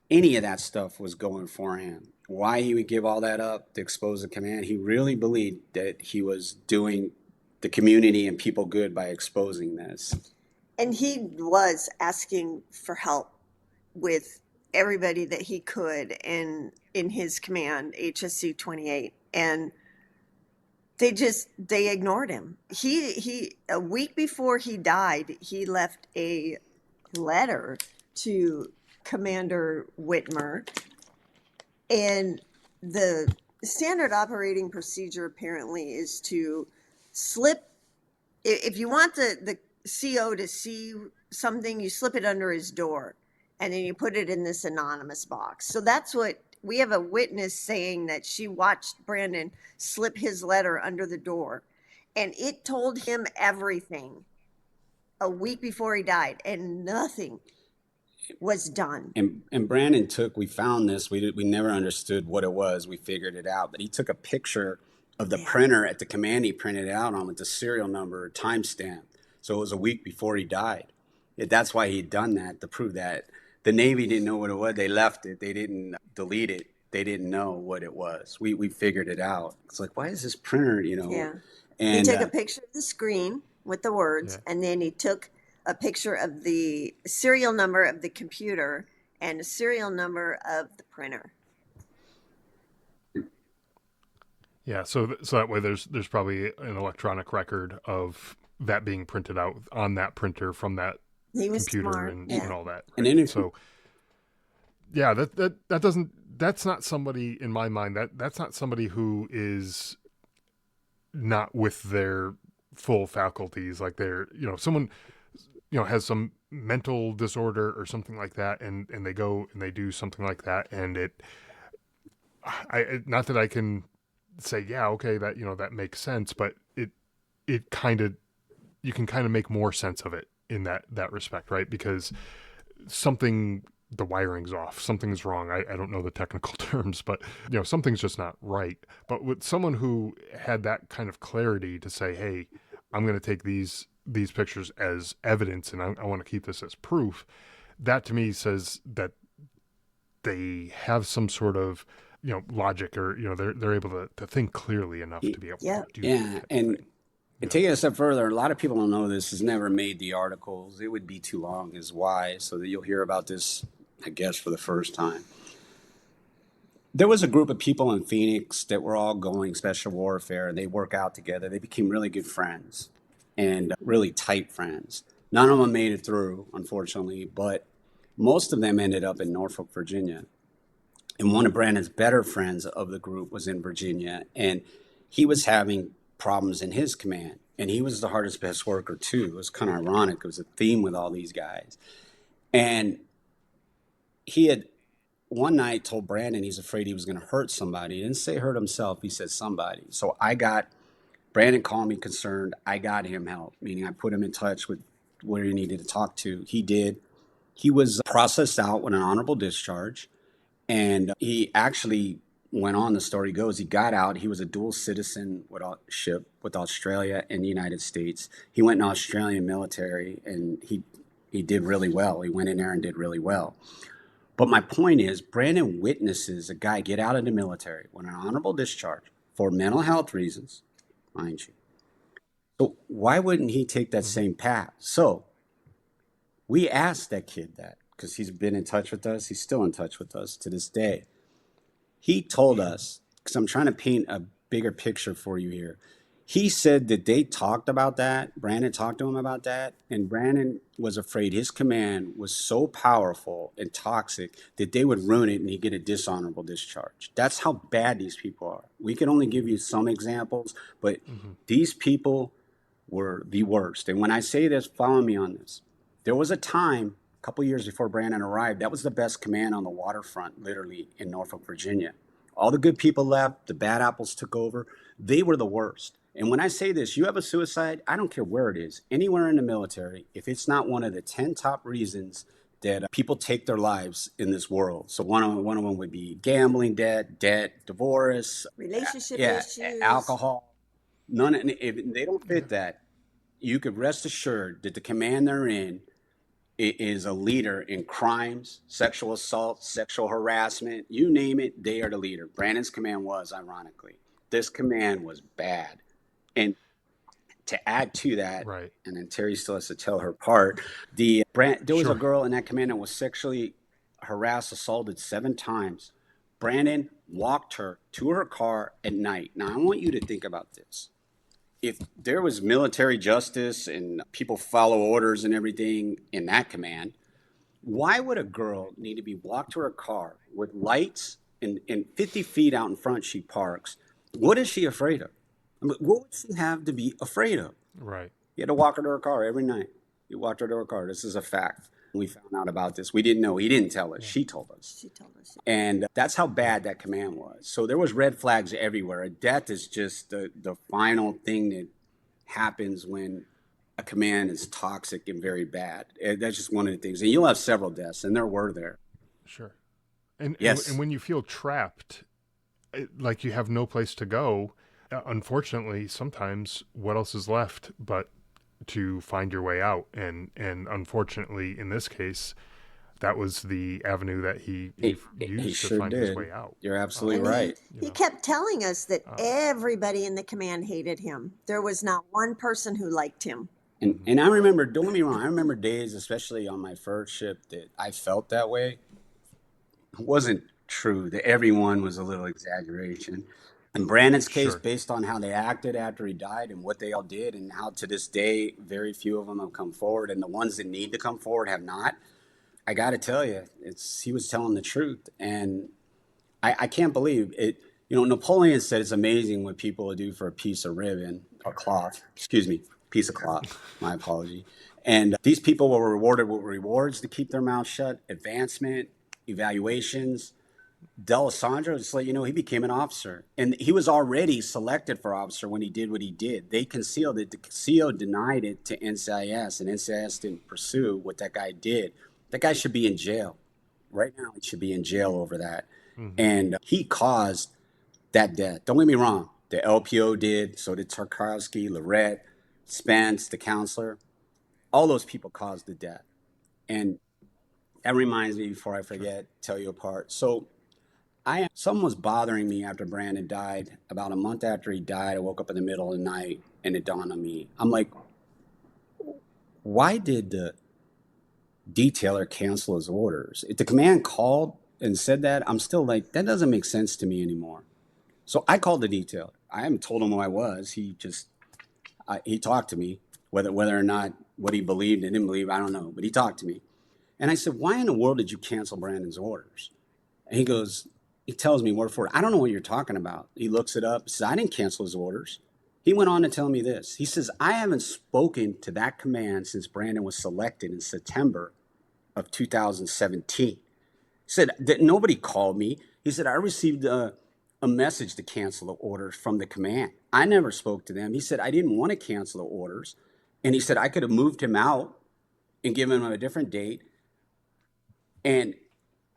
Any of that stuff was going for him. Why he would give all that up to expose the command, he really believed that he was doing the community and people good by exposing this. And he was asking for help with everybody that he could in his command, HSC 28. And they ignored him. He a week before he died, he left a letter to Commander Whitmer, and the standard operating procedure apparently is to slip, if you want the CO to see something, you slip it under his door and then you put it in this anonymous box. So that's what we have, a witness saying that she watched Brandon slip his letter under the door, and it told him everything a week before he died, and nothing was done. And Brandon we found this, we never understood what it was. We figured it out, but he took a picture of the printer at the command he printed it out on with the serial number, timestamp. So it was a week before he died. That's why he'd done that, to prove that. The Navy didn't know what it was. They left it. They didn't delete it. They didn't know what it was. We figured it out. It's like, why is this printer, Yeah. And he took a picture of the screen with the words, and then he took a picture of the serial number of the computer and a serial number of the printer. Yeah, so that way there's probably an electronic record of that being printed out on that printer from that computer and all that. Right? And then that doesn't, that's not somebody in my mind, that's not somebody who is not with their full faculties, like they're, someone, has some mental disorder or something like that, and they go and they do something like that, and not that I can say, yeah, okay, that, that makes sense, but it kind of, you can kind of make more sense of it in that respect, right? Because the wiring's off, something's wrong. I don't know the technical terms, but something's just not right. But with someone who had that kind of clarity to say, hey, I'm going to take these pictures as evidence and I want to keep this as proof, that to me says that they have some sort of logic, or they're able to think clearly enough to be able to do that. And take it a step further, a lot of people don't know this, has never made the articles. It would be too long, is why, so that you'll hear about this, I guess, for the first time. There was a group of people in Phoenix that were all going special warfare, and they work out together. They became really good friends and really tight friends. None of them made it through, unfortunately, but Most of them ended up in Norfolk, Virginia. And one of Brandon's better friends of the group was in Virginia, and he was having problems in his command. And he was the hardest best worker too. It was kind of ironic. It was a theme with all these guys. And he had one night told Brandon he's afraid he was going to hurt somebody. He didn't say hurt himself. He said somebody. So Brandon called me concerned. I got him help, meaning I put him in touch with where he needed to talk to. He did. He was processed out with an honorable discharge. And he actually went on, the story goes, he got out. He was a dual citizenship with Australia and the United States. He went in Australian military, and he did really well. He went in there and did really well. But my point is, Brandon witnesses a guy get out of the military with an honorable discharge for mental health reasons, mind you. So why wouldn't he take that same path? So we asked that kid that, because he's been in touch with us. He's still in touch with us to this day. He told us, because I'm trying to paint a bigger picture for you here. He said that they talked about that. Brandon talked to him about that. And Brandon was afraid his command was so powerful and toxic that they would ruin it and he'd get a dishonorable discharge. That's how bad these people are. We can only give you some examples, but these people were the worst. And when I say this, follow me on this. There was a time, a couple years before Brandon arrived, that was the best command on the waterfront, literally, in Norfolk, Virginia. All the good people left, the bad apples took over. They were the worst. And when I say this, you have a suicide, I don't care where it is, anywhere in the military, if it's not one of the 10 top reasons that people take their lives in this world. So one of them would be gambling debt, divorce, Relationship issues, alcohol. If they don't fit that, you could rest assured that the command they're in is a leader in crimes, sexual assault, sexual harassment, you name it, they are the leader. Brandon's command was, ironically. This command was bad. And to add to that, Right. and then Terri still has to tell her part, there was a girl in that command that was sexually harassed, assaulted 7 times. Brandon walked her to her car at night. Now, I want you to think about this. If there was military justice and people follow orders and everything in that command, why would a girl need to be walked to her car with lights and 50 feet out in front she parks? What is she afraid of? I mean, what would she have to be afraid of? Right. You had to walk her to her car every night. You walked her to her car. This is a fact. We found out about this. We didn't know. He didn't tell us. She told us. she told us. And that's how bad that command was. So there was red flags everywhere. A death is just the final thing that happens when a command is toxic and very bad. That's just one of the things. And you'll have several deaths, and there were there. Sure. And Yes. and when you feel trapped, like you have no place to go, unfortunately, sometimes what else is left but to find your way out? And unfortunately, in this case, that was the avenue that he used to find his way out. You're absolutely And right. he kept telling us that everybody in the command hated him. There was not one person who liked him. And I remember, don't get me wrong, I remember days, especially on my first ship, that I felt that way. It wasn't true. That everyone was a little exaggeration. In Brandon's case, Sure. based on how they acted after he died and what they all did, and how to this day, very few of them have come forward, and the ones that need to come forward have not. I got to tell you, he was telling the truth. And I can't believe it. You know, Napoleon said it's amazing what people will do for a piece of ribbon or cloth. Excuse me, piece of cloth. My apology. And these people were rewarded with rewards to keep their mouths shut, advancement, evaluations. D'Alessandro, just to let you know, he became an officer. And he was already selected for officer when he did what he did. They concealed it. The CO denied it to NCIS, and NCIS didn't pursue what that guy did. That guy should be in jail. Right now, he should be in jail over that. And he caused that death. Don't get me wrong. The LPO did, so did Tarkowski, Lorette, Spence, the counselor. All those people caused the death. And that reminds me, before I forget, tell you a part. So someone was bothering me after Brandon died. About a month after he died, I woke up in the middle of the night and it dawned on me. I'm like, why did the detailer cancel his orders? If the command called and said that, I'm still like, that doesn't make sense to me anymore. So I called the detailer. I haven't told him who I was. He talked to me, whether or not what he believed and didn't believe, I don't know. But he talked to me. And I said, why in the world did you cancel Brandon's orders? And he tells me word for word, I don't know what you're talking about. He looks it up, says, I didn't cancel his orders. He went on to tell me this. He says, I haven't spoken to that command since Brandon was selected in September of 2017. He said that nobody called me. He said, I received a message to cancel the orders from the command. I never spoke to them. He said, I didn't want to cancel the orders. And he said, I could have moved him out and given him a different date. And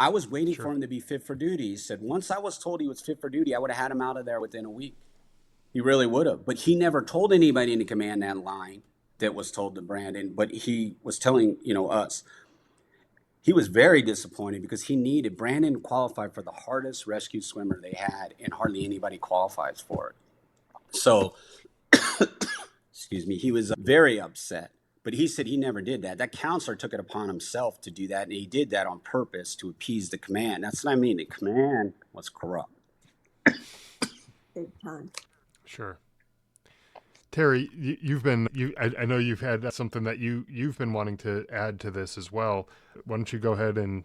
I was waiting for him to be fit for duty. He said, once I was told he was fit for duty, I would have had him out of there within a week. He really would have. But he never told anybody in the command that line that was told to Brandon, but he was telling, us. He was very disappointed because Brandon qualified for the hardest rescue swimmer they had, and hardly anybody qualifies for it. So, excuse me, he was very upset. But he said he never did that. That counselor took it upon himself to do that, and he did that on purpose to appease the command. That's what I mean. The command was corrupt. Big time. Sure. Terri, I know you've had something that you've been wanting to add to this as well. Why don't you go ahead and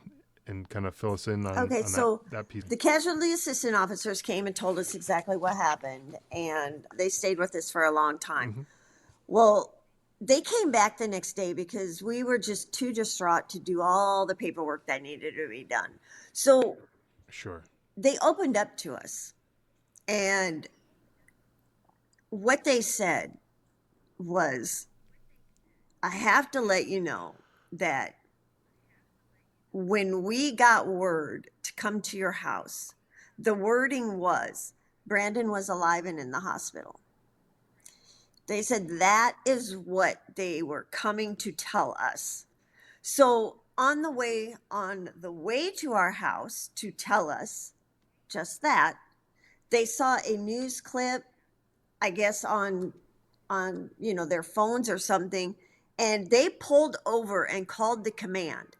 kind of fill us in on, that piece? The casualty assistant officers came and told us exactly what happened, and they stayed with us for a long time. Mm-hmm. Well, they came back the next day because we were just too distraught to do all the paperwork that needed to be done. So sure, they opened up to us, and what they said was, I have to let you know that when we got word to come to your house, the wording was Brandon was alive and in the hospital. They said that is what they were coming to tell us. So on the way to our house to tell us just that, they saw a news clip, I guess on their phones or something, and they pulled over and called the command.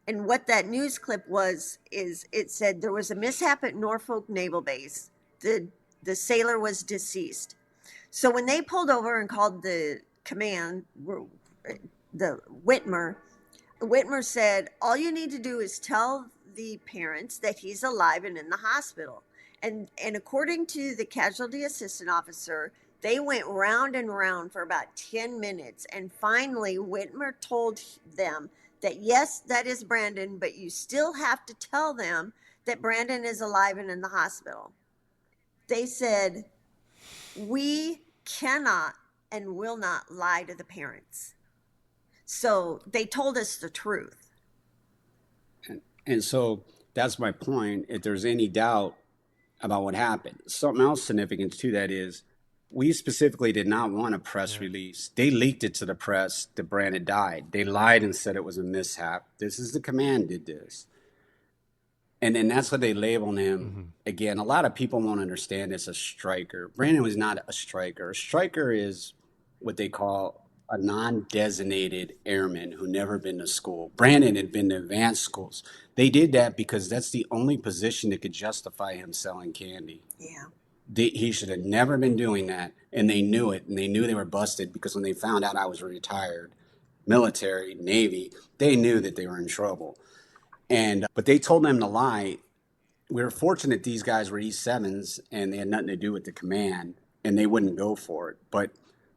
And what that news clip was is it said there was a mishap at Norfolk Naval Base. The sailor was deceased. So when they pulled over and called the command, the Whitmer said, all you need to do is tell the parents that he's alive and in the hospital. And according to the casualty assistant officer, they went round and round for about 10 minutes. And finally, Whitmer told them that, yes, that is Brandon, but you still have to tell them that Brandon is alive and in the hospital. They said, we cannot and will not lie to the parents. So they told us the truth. And so that's my point. If there's any doubt about what happened, something else significant to that is we specifically did not want a press release. They leaked it to the press that Brandon died. They lied and said it was a mishap. This is the command did this. And then that's what they labeled him. Mm-hmm. Again, a lot of people won't understand it's a striker. Brandon was not a striker. A striker is what they call a non-designated airman who never been to school. Brandon had been to advanced schools. They did that because that's the only position that could justify him selling candy. Yeah. He should have never been doing that. And they knew it. And they knew they were busted because when they found out I was retired, military, Navy, they knew that they were in trouble. But they told them to lie. We were fortunate these guys were E7s and they had nothing to do with the command and they wouldn't go for it. But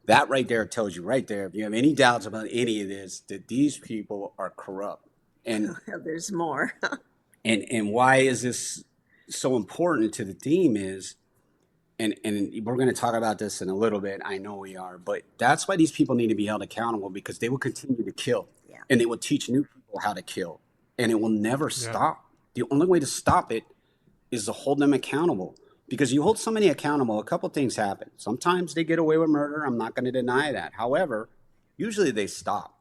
that right there tells you right there, if you have any doubts about any of this, that these people are corrupt. And there's more. and why is this so important to the theme is, and we're going to talk about this in a little bit. I know we are, but that's why these people need to be held accountable because they will continue to kill and they will teach new people how to kill. And it will never stop. The only way to stop it is to hold them accountable. Because you hold somebody accountable, a couple things happen. Sometimes they get away with murder. I'm not going to deny that. However, usually they stop.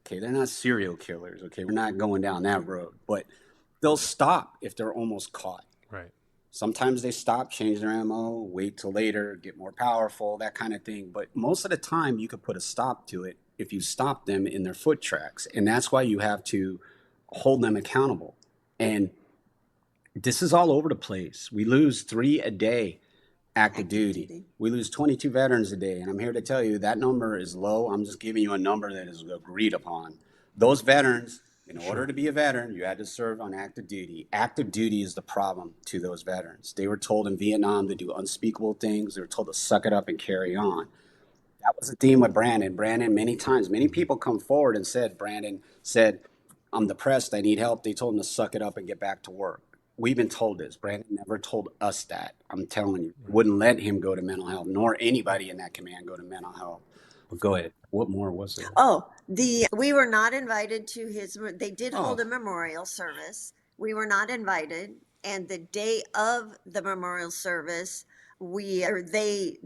Okay, they're not serial killers. Okay, we're not going down that road. But they'll stop if they're almost caught. Right. Sometimes they stop, change their ammo, wait till later, get more powerful, that kind of thing. But most of the time, you could put a stop to it if you stop them in their foot tracks. And that's why you have to hold them accountable. And this is all over the place. We lose 3 a day active duty. We lose 22 veterans a day. And I'm here to tell you that number is low. I'm just giving you a number that is agreed upon. Those veterans In order Sure. to be a veteran, you had to serve on active duty. Active duty is the problem to those veterans. They were told in Vietnam to do unspeakable things. They were told to suck it up and carry on. That was the theme with Brandon. Brandon, many times, many Mhm. people come forward and said, Brandon said, I'm depressed. I need help. They told him to suck it up and get back to work. We've been told this. Brandon never told us that. I'm telling you, Right. wouldn't let him go to mental health, nor anybody in that command go to mental health. But go ahead. What more was there? Oh, the we were not invited to his. They did hold Oh, a memorial service. We were not invited, and the day of the memorial service, we or they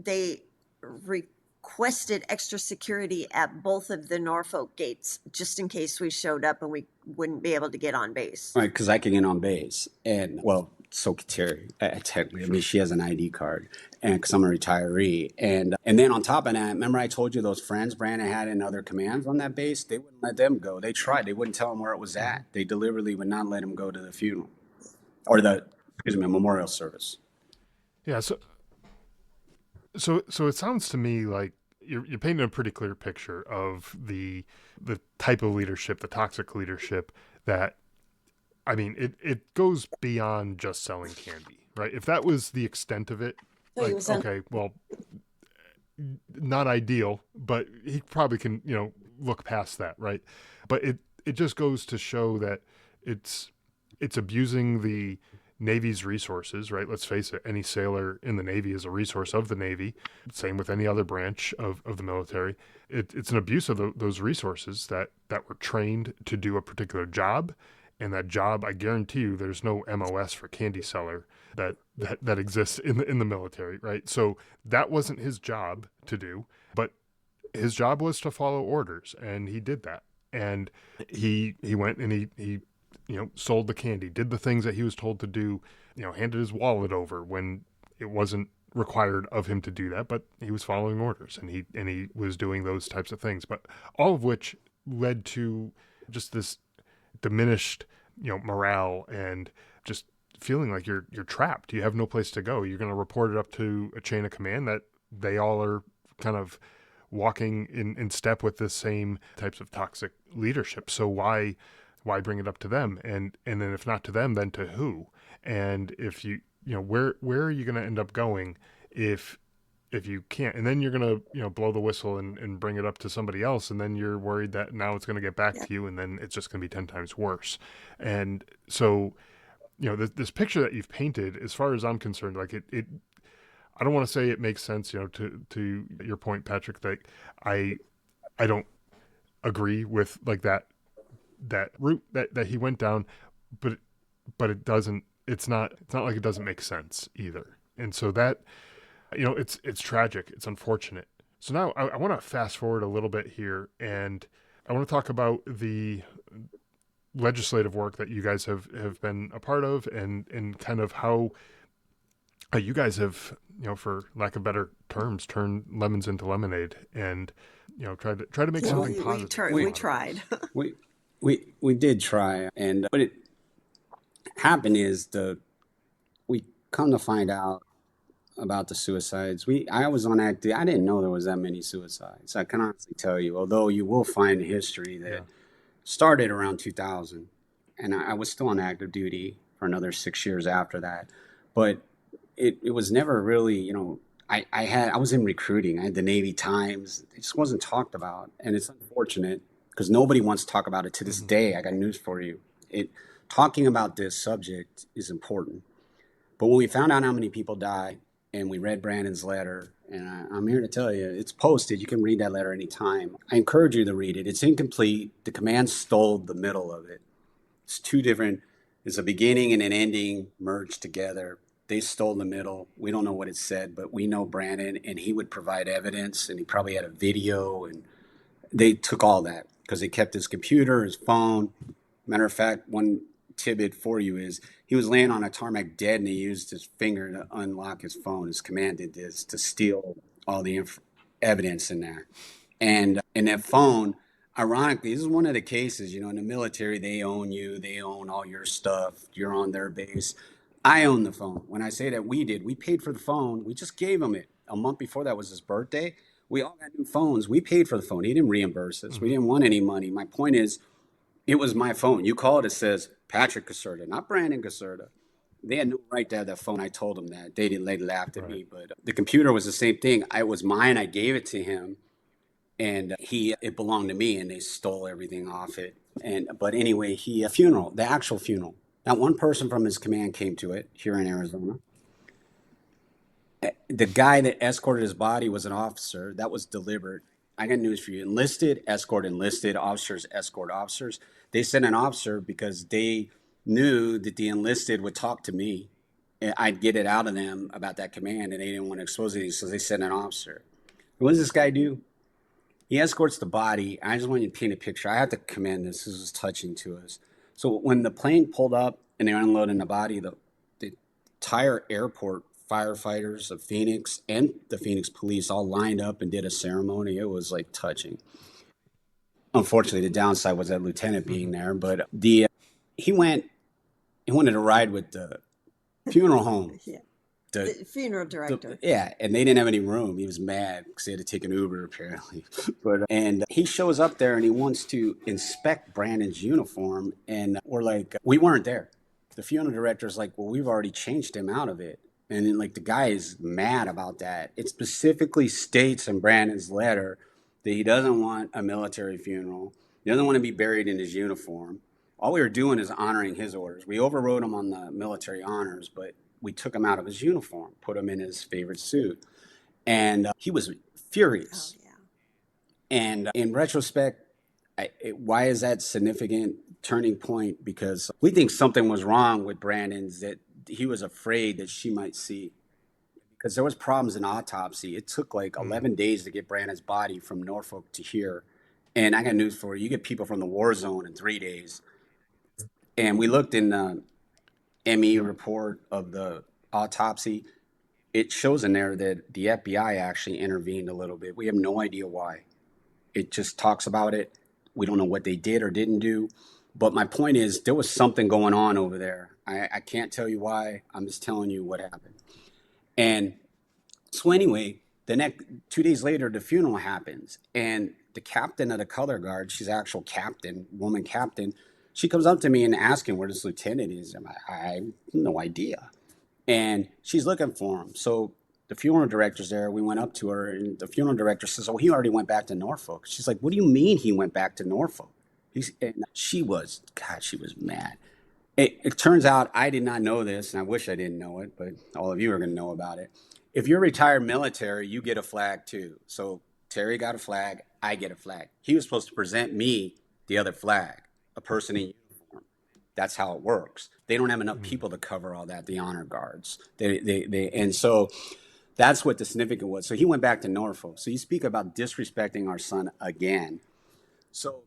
requested extra security at both of the Norfolk gates just in case we showed up and we wouldn't be able to get on base. right, because I can get on base, and well, so could Terry. Technically, I mean, Sure. she has an ID card, and because I'm a retiree, and then on top of that, remember I told you those friends Brandon had in other commands on that base, they wouldn't let them go. They tried. They wouldn't tell him where it was Hmm. at. They deliberately would not let him go to the funeral or the excuse me memorial service. Yeah. So it sounds to me like you're painting a pretty clear picture of the type of leadership, the toxic leadership that, I mean, it goes beyond just selling candy, right? If that was the extent of it, So he like, was okay, well, not ideal, but he probably can, look past that, right? But it just goes to show that it's it's abusing the Navy's resources, right? Let's face it, any sailor in the Navy is a resource of the Navy. Same with any other branch of the military. It's an abuse of those resources that were trained to do a particular job. And that job, I guarantee you, there's no MOS for candy seller that exists in the military, right? So that wasn't his job to do, but his job was to follow orders, and he did that. And he went and he sold the candy, did the things that he was told to do, handed his wallet over when it wasn't required of him to do that, but he was following orders, and he was doing those types of things, but all of which led to just this diminished, morale, and just feeling like you're trapped. You have no place to go. You're going to report it up to a chain of command that they all are kind of walking in step with the same types of toxic leadership. So why bring it up to them? And then if not to them, then to who? And if where are you going to end up going if you can't? And then you're going to blow the whistle and bring it up to somebody else, and then you're worried that now it's going to get back Yeah. to you, and then it's just going to be 10 times worse. And so this picture that you've painted, as far as I'm concerned, like it I don't want to say it makes sense, to your point, Patrick, that I I don't agree with like that route that he went down, but it doesn't. It's not like it doesn't make sense either. And so that, it's tragic. It's unfortunate. So now I want to fast forward a little bit here, and I want to talk about the legislative work that you guys have been a part of, and kind of how you guys have, for lack of better terms, turned lemons into lemonade, and try to make Yeah, something we positive tried. come We We out of it. tried. we did try, and what it happened is we come to find out about the suicides. I was on active. I didn't know there was that many suicides. I can honestly tell you, although you will find history that Yeah. started around 2000, and I was still on active duty for another 6 years after that. But it was never really, I was in recruiting. I had the Navy Times. It just wasn't talked about, and it's unfortunate because nobody wants to talk about it to this Hmm. day. I got news for you. It Talking about this subject is important. But when we found out how many people died, and we read Brandon's letter, and I'm here to tell you, it's posted. You can read that letter anytime. I encourage you to read it. It's incomplete. The command stole the middle of it. It's two different. It's a beginning and an ending merged together. They stole the middle. We don't know what it said, but we know Brandon, and he would provide evidence, and he probably had a video, and they took all that because they kept his computer, his phone. Matter of fact, one tidbit for you is he was laying on a tarmac dead, and he used his finger to unlock his phone. His command did this to steal all the evidence in there. And in that phone, ironically, this is one of the cases, in the military, they own you, they own all your stuff, you're on their base. I own the phone. When I say that we paid for the phone. We just gave him it. A month before that was his birthday. We all got new phones. We paid for the phone. He didn't reimburse us. We Hmm. didn't want any money. My point is, It was my phone. You called, it says Patrick Caserta, not Brandon Caserta. They had no right to have that phone. I told them that. They didn't. They laughed at Right. me. But the computer was the same thing. It was mine. I gave it to him, and it belonged to me, and they stole everything off it. But anyway, the actual funeral. Not one person from his command came to it here in Arizona. The guy that escorted his body was an officer. That was deliberate. I got news for you. Enlisted, escort enlisted, officers, escort officers. They sent an officer because they knew that the enlisted would talk to me. And I'd get it out of them about that command, and they didn't want to expose anything, so they sent an officer. What does this guy do? He escorts the body. I just want you to paint a picture. I have to commend this. This was touching to us. So when the plane pulled up and they were unloading the body, the entire airport firefighters of Phoenix and the Phoenix police all lined up and did a ceremony. It was like touching. Unfortunately, the downside was that lieutenant being there, but he wanted to ride with the funeral home. Yeah. The funeral director. And they didn't have any room. He was mad because they had to take an Uber apparently. And he shows up there and he wants to inspect Brandon's uniform, and we're like, we weren't there. The funeral director's like, well, we've already changed him out of it. And then, like, the guy is mad about that. It specifically states in Brandon's letter that he doesn't want a military funeral. He doesn't want to be buried in his uniform. All we were doing is honoring his orders. We overrode him on the military honors, but we took him out of his uniform, put him in his favorite suit. And he was furious. Oh, yeah. And in retrospect, why is that significant turning point? Because we think something was wrong with Brandon's that he was afraid that she might see, because there was problems in autopsy. It took like 11 days to get Brandon's body from Norfolk to here. And I got news for you. You get people from the war zone in 3 days. And we looked in the ME report of the autopsy. It shows in there that the FBI actually intervened a little bit. We have no idea why. It just talks about it. We don't know what they did or didn't do. But my point is, there was something going on over there. I can't tell you why. I'm just telling you what happened. And so anyway, the next 2 days later, the funeral happens. And the captain of the color guard, she's actual captain, woman captain, she comes up to me and asking where this lieutenant is. I have no idea. And she's looking for him. So the funeral director's there. We went up to her, and the funeral director says, oh, he already went back to Norfolk. She's like, what do you mean he went back to Norfolk? And she was mad. It turns out I did not know this, and I wish I didn't know it, but all of you are going to know about it. If you're retired military, you get a flag too. So Terry got a flag, I get a flag. He was supposed to present me the other flag, a person in uniform. That's how it works. They don't have enough people to cover all that, the honor guards. And so that's what the significance was. So he went back to Norfolk. So you speak about disrespecting our son again. So,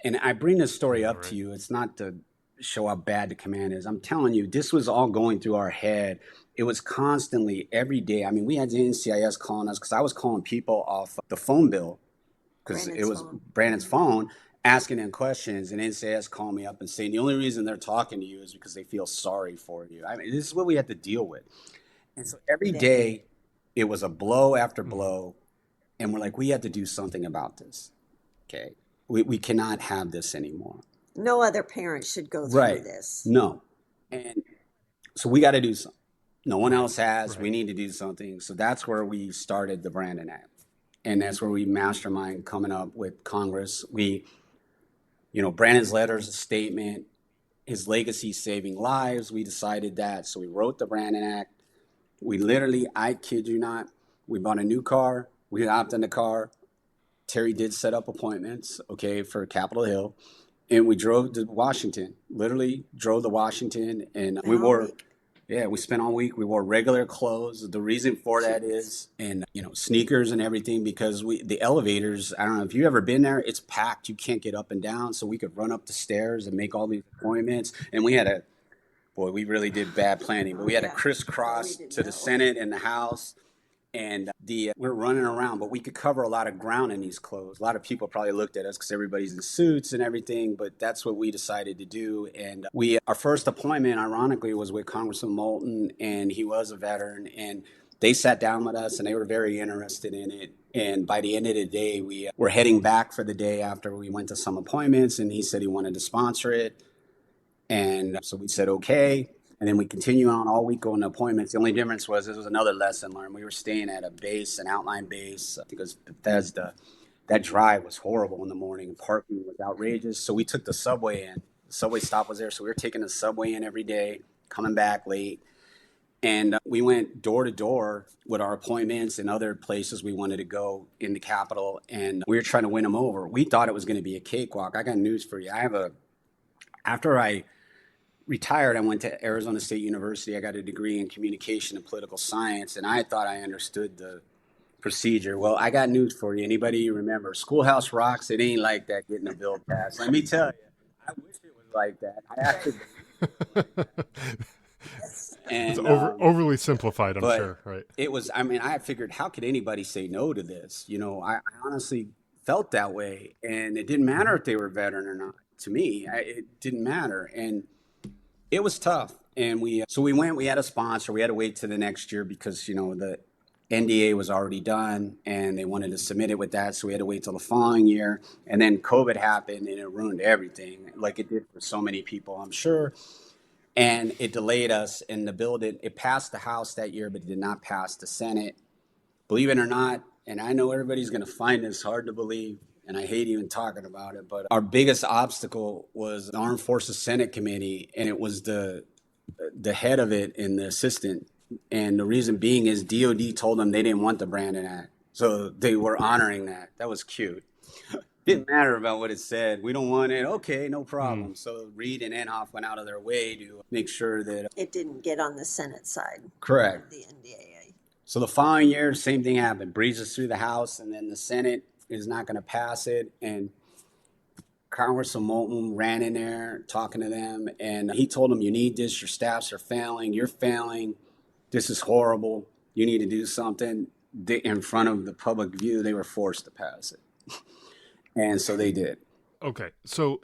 and I bring this story up to you. It's not to show how bad the command is. I'm telling you, this was all going through our head. It was constantly every day. I mean, we had the NCIS calling us because I was calling people off the phone bill because it was Brandon's phone, asking them questions, and NCIS called me up and saying the only reason they're talking to you is because they feel sorry for you. I mean, this is what we had to deal with. And so every day it was a blow after blow, and we're like, we have to do something about this. Okay. We cannot have this anymore. No other parent should go through this. No. And so we got to do something. No one else has. We need to do something. So that's where we started the Brandon Act. And that's where we mastermind coming up with Congress. Brandon's letter is a statement. His legacy saving lives. We decided that. So we wrote the Brandon Act. We literally, I kid you not, we bought a new car. We hopped in the car. Terry did set up appointments, for Capitol Hill. And we drove to Washington, literally drove to Washington. And we spent all week. We wore regular clothes. The reason for that is, and sneakers and everything, because the elevators, I don't know if you've ever been there, it's packed. You can't get up and down. So we could run up the stairs and make all these appointments. And we we really did bad planning, but we had to crisscross to the Senate and the House. And we're running around, but we could cover a lot of ground in these clothes. A lot of people probably looked at us because everybody's in suits and everything, but that's what we decided to do. And our first appointment, ironically, was with Congressman Moulton, and he was a veteran. And they sat down with us, and they were very interested in it. And by the end of the day, we were heading back for the day after we went to some appointments, and he said he wanted to sponsor it. And so we said, okay. And then we continue on all week going to appointments. The only difference was this was another lesson learned. We were staying at a base, an outline base. I think it was Bethesda. That drive was horrible in the morning. Parking was outrageous. So we took the subway in. The subway stop was there. So we were taking the subway in every day, coming back late. And we went door to door with our appointments and other places we wanted to go in the Capitol. And we were trying to win them over. We thought it was going to be a cakewalk. I got news for you. After I retired, I went to Arizona State University. I got a degree in communication and political science. And I thought I understood the procedure. Well, I got news for you. Anybody you remember? Schoolhouse Rocks, it ain't like that getting a bill passed. Let me tell you, I wish it was like that. I actually. And, it's overly simplified, I'm sure, right? It was, I mean, I figured, how could anybody say no to this? You know, I honestly felt that way. And it didn't matter if they were veteran or not. To me, it didn't matter. And it was tough. And we had a sponsor. We had to wait to the next year because, you know, the NDA was already done and they wanted to submit it with that. So we had to wait till the following year. And then COVID happened and it ruined everything like it did for so many people, I'm sure. And it delayed us, and the bill it passed the House that year, but it did not pass the Senate. Believe it or not, and I know everybody's going to find this hard to believe, and I hate even talking about it, but our biggest obstacle was the Armed Forces Senate Committee, and it was the head of it and the assistant. And the reason being is DOD told them they didn't want the Brandon Act. So they were honoring that. That was cute. Didn't matter about what it said. We don't want it. Okay, no problem. So Reed and Inhofe went out of their way to make sure that it didn't get on the Senate side. Correct. Of the NDAA. So the following year, same thing happened. Breezes through the House, and then the Senate is not going to pass it. And Congressman Moulton ran in there talking to them, and he told them, "You need this. Your staffs are failing. You're failing. This is horrible. You need to do something." In front of the public view, they were forced to pass it. And so they did. Okay. So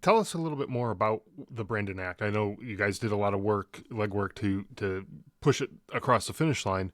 tell us a little bit more about the Brandon Act. I know you guys did a lot of legwork to push it across the finish line.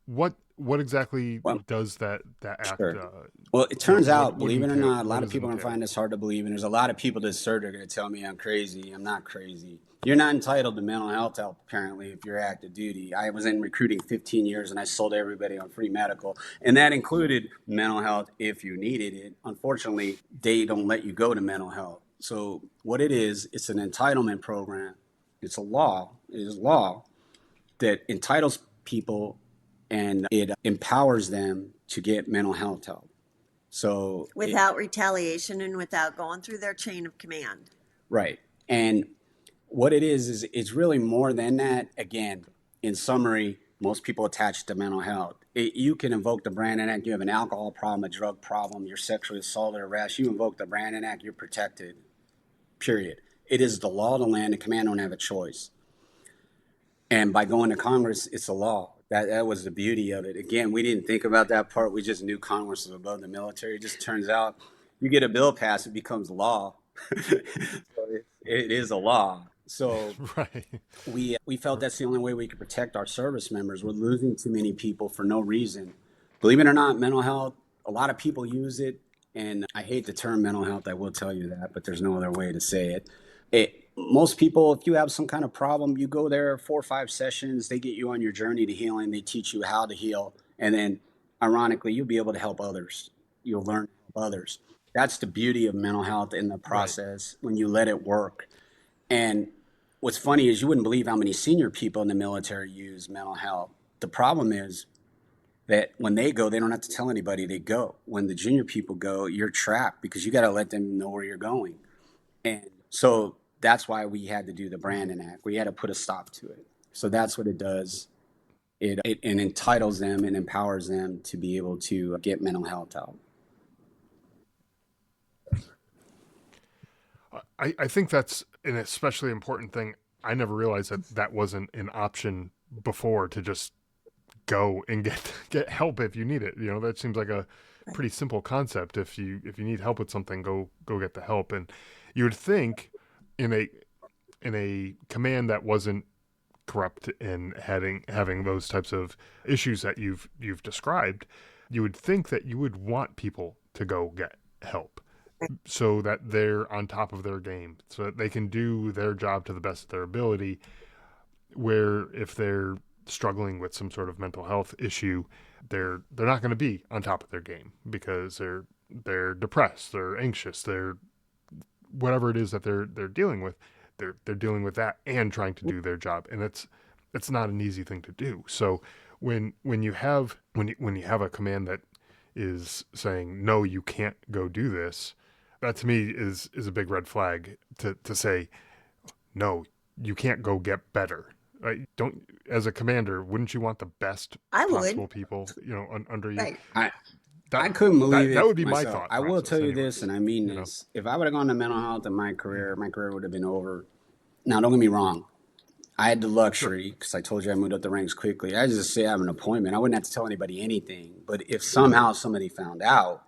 What exactly does that act? Sure. Well, it turns out, believe it or not, a lot of people are going to find this hard to believe. And there's a lot of people that are going to tell me I'm crazy. I'm not crazy. You're not entitled to mental health help, apparently, if you're active duty. I was in recruiting 15 years, and I sold everybody on free medical. And that included mental health if you needed it. Unfortunately, they don't let you go to mental health. So what it is, it's an entitlement program. It's a law. It is law that entitles people and it empowers them to get mental health help. So without retaliation and without going through their chain of command. Right. And what it is it's really more than that. Again, in summary, most people attach to mental health. You can invoke the Brandon Act. You have an alcohol problem, a drug problem, you're sexually assaulted or harassed. You invoke the Brandon Act, you're protected, period. It is the law of the land. The command don't have a choice. And by going to Congress, it's a law. That was the beauty of it. Again, we didn't think about that part. We just knew Congress was above the military. It just turns out you get a bill passed, it becomes law. So it is a law. So right. We felt that's the only way we could protect our service members. We're losing too many people for no reason. Believe it or not, mental health, a lot of people use it. And I hate the term mental health, I will tell you that, but there's no other way to say it. Most people, if you have some kind of problem, you go there 4 or 5 sessions, they get you on your journey to healing, they teach you how to heal, and then ironically, you'll be able to help others. You'll learn to help others. That's the beauty of mental health in the process when you let it work. And what's funny is you wouldn't believe how many senior people in the military use mental health. The problem is that when they go, they don't have to tell anybody they go. When the junior people go, you're trapped because you got to let them know where you're going. And so that's why we had to do the Brandon Act. We had to put a stop to it. So that's what it does. It entitles them and empowers them to be able to get mental health help. I think that's an especially important thing. I never realized that wasn't an option before, to just go and get help if you need it. You know, that seems like a pretty simple concept. If you need help with something, go get the help. And you would think in a command that wasn't corrupt and having those types of issues that you've described, You would think that you would want people to go get help so that they're on top of their game, so that they can do their job to the best of their ability. Where if they're struggling with some sort of mental health issue, they're not going to be on top of their game because they're depressed, they're anxious, they're whatever it is that they're dealing with. They're dealing with that and trying to do their job, and it's not an easy thing to do. So when you have a command that is saying no, you can't go do this, that to me is a big red flag to say no, you can't go get better. Right? Don't, as a commander, wouldn't you want the best I possible would. people, under you? Right. I couldn't believe it. That would be my myself. thought. I will tell you anyway. this, and I mean this. If I would have gone to mental health in my career would have been over. Now, don't get me wrong. I had the luxury, because I told you I moved up the ranks quickly. I just say I have an appointment. I wouldn't have to tell anybody anything. But if somehow somebody found out,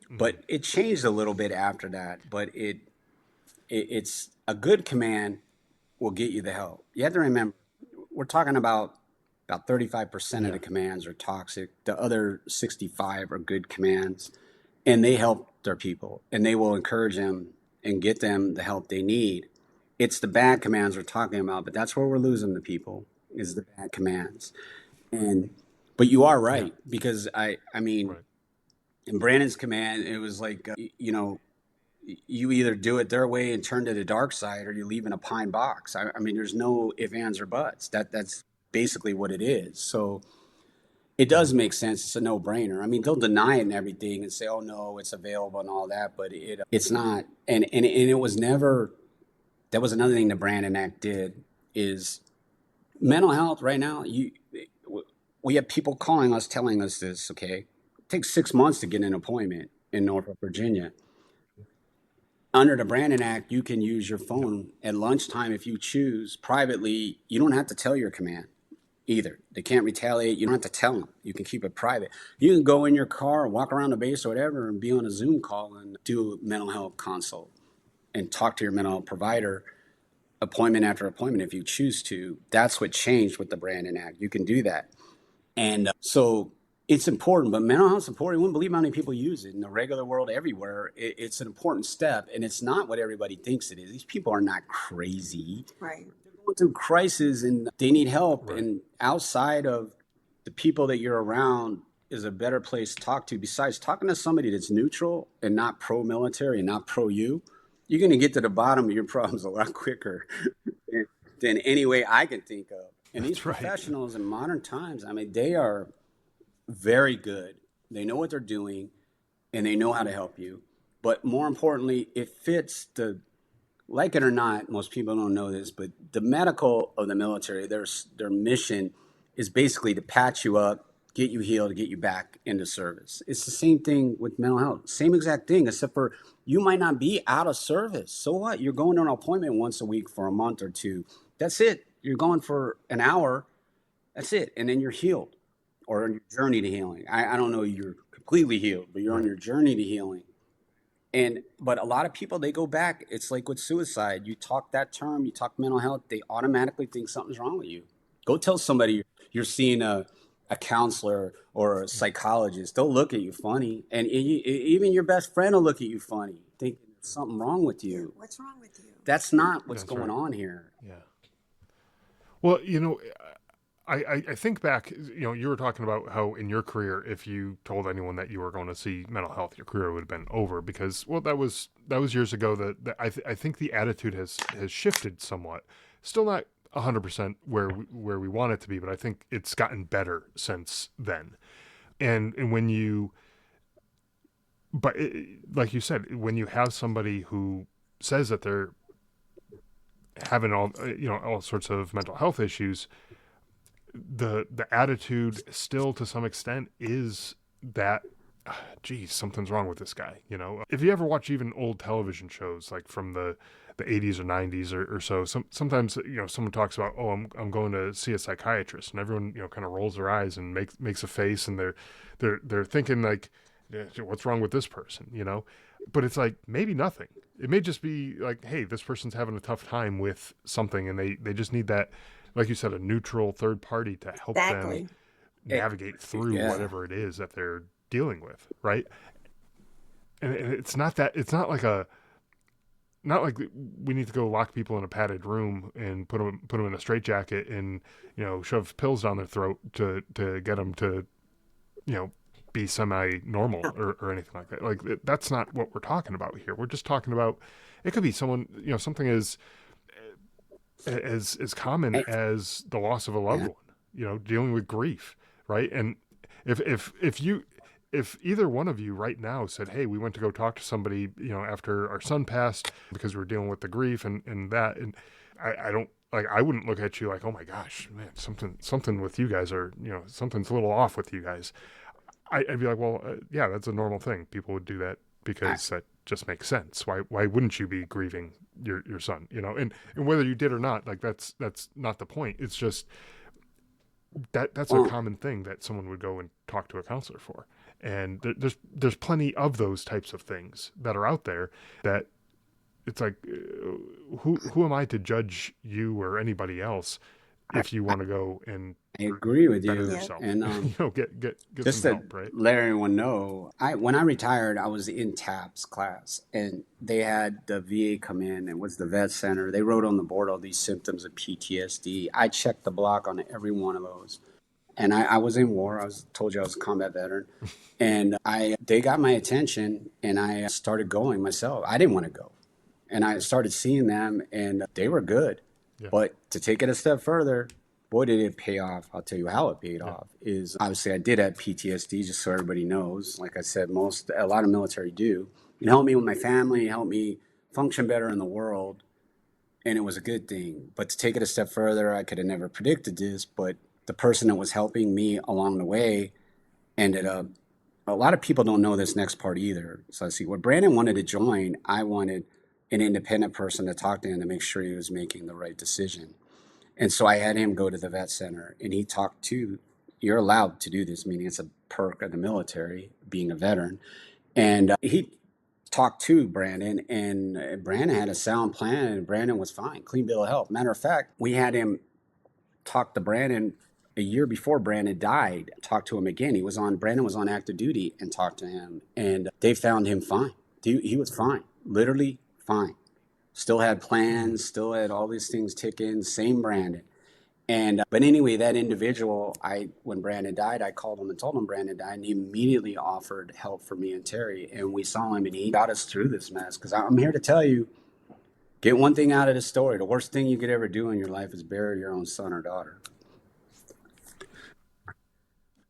but it changed a little bit after that. But it's a good command will get you the help. You have to remember, we're talking about 35% of the commands are toxic. The other 65 are good commands, and they help their people, and they will encourage them and get them the help they need. It's the bad commands we're talking about, but that's where we're losing the people, is the bad commands. But you are right, because I mean, Right. in Brandon's command, it was like, you either do it their way and turn to the dark side, or you leave in a pine box. I mean, there's no ifs, ands, or buts. That's basically what it is. So it does make sense. It's a no-brainer. I mean, they'll deny it and everything and say, "Oh no, it's available" and all that, but it's not. And it was never. That was another thing the Brandon Act did, is mental health right now. We have people calling us telling us this. Okay, it takes 6 months to get an appointment in Norfolk, Virginia. Under the Brandon Act, you can use your phone at lunchtime if you choose privately. You don't have to tell your command either. They can't retaliate. You don't have to tell them. You can keep it private. You can go in your car, walk around the base or whatever, and be on a Zoom call and do a mental health consult and talk to your mental health provider appointment after appointment if you choose to. That's what changed with the Brandon Act. You can do that. And so it's important, but mental health support, you wouldn't believe how many people use it in the regular world everywhere. It's an important step, and it's not what everybody thinks it is. These people are not crazy. Right. They're going through crisis and they need help. Right. And outside of the people that you're around is a better place to talk to. Besides talking to somebody that's neutral and not pro-military and not pro-you, you're going to get to the bottom of your problems a lot quicker than any way I can think of. And these That's right. professionals in modern times, I mean, they are very good. They know what they're doing, and they know how to help you. But more importantly, it fits like it or not, most people don't know this, but the medical of the military, their mission is basically to patch you up, get you healed, get you back into service. It's the same thing with mental health. Same exact thing, except for you might not be out of service. So what? You're going to an appointment once a week for a month or two. That's it. You're going for an hour. That's it. And then you're healed, or on your journey to healing. I don't know you're completely healed, but you're on your journey to healing. But a lot of people, they go back. It's like with suicide. You talk that term, you talk mental health, they automatically think something's wrong with you. Go tell somebody you're seeing a counselor or a psychologist. They'll look at you funny. And even your best friend will look at you funny, thinking there's something wrong with you. What's wrong with you? That's not what's That's going right. on here. Yeah. Well, I think back, you were talking about how in your career, if you told anyone that you were going to see mental health, your career would have been over because, well, that was years ago. That I think the attitude has shifted somewhat. Still not 100% where we want it to be, but I think it's gotten better since then. And like you said, when you have somebody who says that they're having all sorts of mental health issues, the attitude still to some extent is that, geez, something's wrong with this guy. If you ever watch even old television shows like from the 80s or 90s or so, sometimes someone talks about, oh, I'm going to see a psychiatrist, and everyone kind of rolls their eyes and makes a face, and they're thinking like, yeah, what's wrong with this person, but it's like maybe nothing. It may just be like, hey, this person's having a tough time with something, and they just need that, like you said, a neutral third party to help Exactly. them navigate through Yeah. whatever it is that they're dealing with, right? And it's not not like we need to go lock people in a padded room and put them in a straitjacket and shove pills down their throat to get them to be semi-normal or anything like that. Like that's not what we're talking about here. We're just talking about it could be someone something as common as the loss of a loved one. Dealing with grief, right? And if either one of you right now said, hey, we went to go talk to somebody, after our son passed because we were dealing with the grief and that, and I don't, like, I wouldn't look at you like, oh my gosh, man, something with you guys are, something's a little off with you guys. I'd be like, well, yeah, that's a normal thing. People would do that because that just makes sense. Why wouldn't you be grieving your son, and whether you did or not, like that's not the point. It's just that's a common thing that someone would go and talk to a counselor for. And there's plenty of those types of things that are out there that it's like, who am I to judge you or anybody else if you want to go and I agree with better you. yourself, And get just some to help, right? let everyone know, when I retired, I was in TAPS class, and they had the VA come in and was the vet center. They wrote on the board all these symptoms of PTSD. I checked the block on every one of those. And I was in war. Told you I was a combat veteran, and they got my attention, and I started going myself. I didn't want to go, and I started seeing them, and they were good. Yeah. But to take it a step further, boy, did it pay off. I'll tell you how it paid off. Is obviously I did have PTSD, just so everybody knows. Like I said, a lot of military do. It helped me with my family, it helped me function better in the world, and it was a good thing. But to take it a step further, I could have never predicted this, but the person that was helping me along the way ended up, a lot of people don't know this next part either. So I see what Brandon wanted to join. I wanted an independent person to talk to him to make sure he was making the right decision. And so I had him go to the vet center, and he talked to, you're allowed to do this, meaning it's a perk of the military, being a veteran. And he talked to Brandon, and Brandon had a sound plan, and Brandon was fine, clean bill of health. Matter of fact, we had him talk to Brandon a year before Brandon died, talked to him again. Brandon was on active duty, and talked to him, and they found him fine. He was fine, literally fine. Still had plans, still had all these things ticking, same Brandon. And, but anyway, that individual, when Brandon died, I called him and told him Brandon died, and he immediately offered help for me and Terry. And we saw him, and he got us through this mess. Because I'm here to tell you, get one thing out of the story. The worst thing you could ever do in your life is bury your own son or daughter.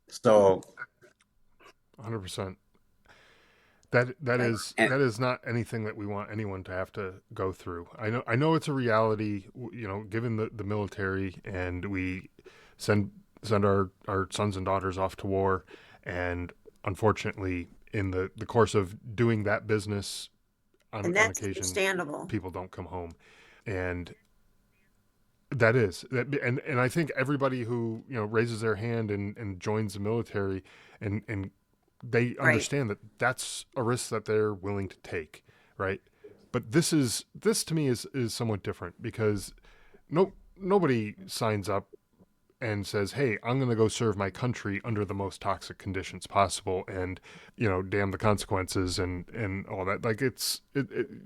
So 100%. That is not anything that we want anyone to have to go through. I know it's a reality, given the military, and we send our sons and daughters off to war, and unfortunately in the course of doing that business on occasion, understandable. People don't come home. And and I think everybody who raises their hand and joins the military and they understand that that's a risk that they're willing to take, right? But this to me is somewhat different, because nobody signs up and says, hey, I'm going to go serve my country under the most toxic conditions possible, and damn the consequences and all that. Like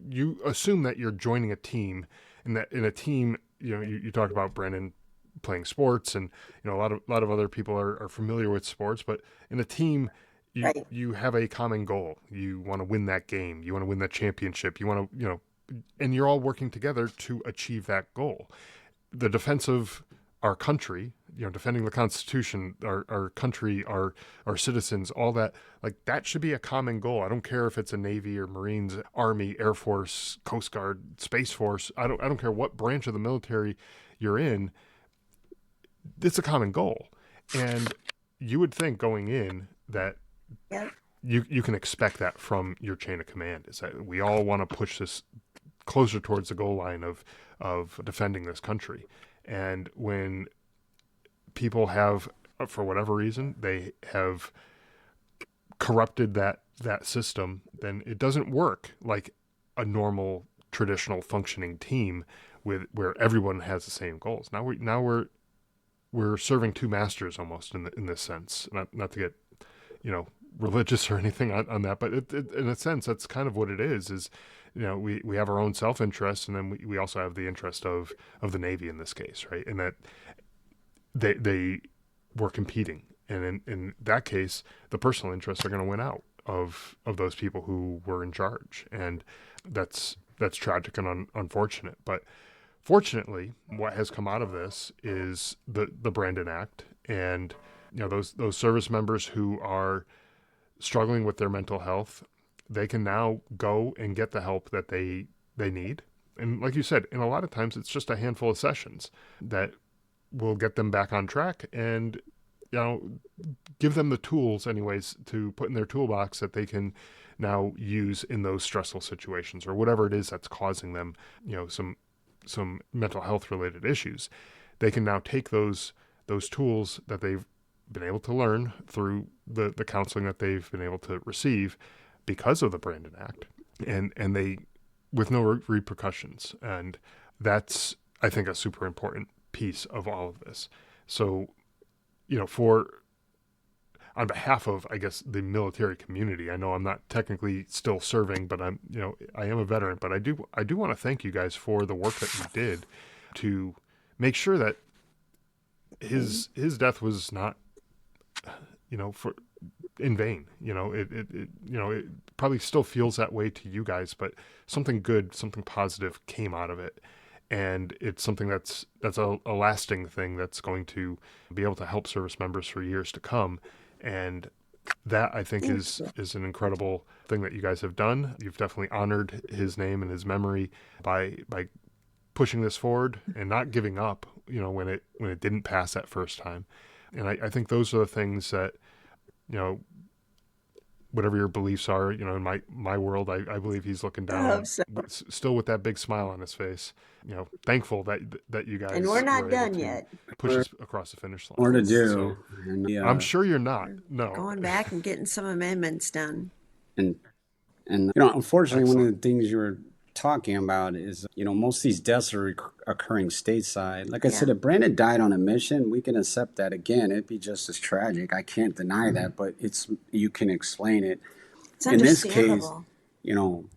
you assume that you're joining a team, and that in a team, you talk about Brandon playing sports, and a lot of other people are familiar with sports, but in a team, you have a common goal. You want to win that game. You want to win that championship. You want to, and you're all working together to achieve that goal. The defense of our country, defending the Constitution, our country, our citizens, all that, like that should be a common goal. I don't care if it's a Navy or Marines, Army, Air Force, Coast Guard, Space Force. I don't care what branch of the military you're in. It's a common goal. And you would think going in that you can expect that from your chain of command, is that we all want to push this closer towards the goal line of defending this country. And when people have, for whatever reason, they have corrupted that system, then it doesn't work like a normal traditional functioning team where everyone has the same goals. Now we're we're serving two masters almost in this sense. Not to get, religious or anything on that, but in a sense, that's kind of what it is, we have our own self-interest, and then we also have the interest of the Navy in this case, right? And that they were competing. And in that case, the personal interests are going to win out of those people who were in charge. And that's tragic and unfortunate. But fortunately, what has come out of this is the Brandon Act, and those service members who are struggling with their mental health, they can now go and get the help that they need. And like you said, and a lot of times it's just a handful of sessions that will get them back on track and give them the tools anyways to put in their toolbox that they can now use in those stressful situations or whatever it is that's causing them some mental health related issues. They can now take those tools that they've been able to learn through the counseling that they've been able to receive because of the Brandon Act, and they with no repercussions. And that's, I think, a super important piece of all of this. So, on behalf of, I guess, the military community, I know I'm not technically still serving, but I am a veteran, but I do want to thank you guys for the work that you did to make sure that his death was not, for in vain. It probably still feels that way to you guys, but something good, something positive came out of it. And it's something that's a lasting thing that's going to be able to help service members for years to come. And that, I think, is an incredible thing that you guys have done. You've definitely honored his name and his memory by pushing this forward and not giving up, when it didn't pass that first time. And I think those are the things that, whatever your beliefs are, in my world, I believe he's looking down, So. still with that big smile on his face, thankful that you guys And we're not were done able to yet. push us across the finish line. More to do. So, And, I'm sure you're not. No. Going back and getting some amendments done. and unfortunately, one of the things you were talking about is, most of these deaths are occurring stateside. Like I said, if Brandon died on a mission, we can accept that. Again, it'd be just as tragic. I can't deny that, but you can explain it. It's In this case, understandable.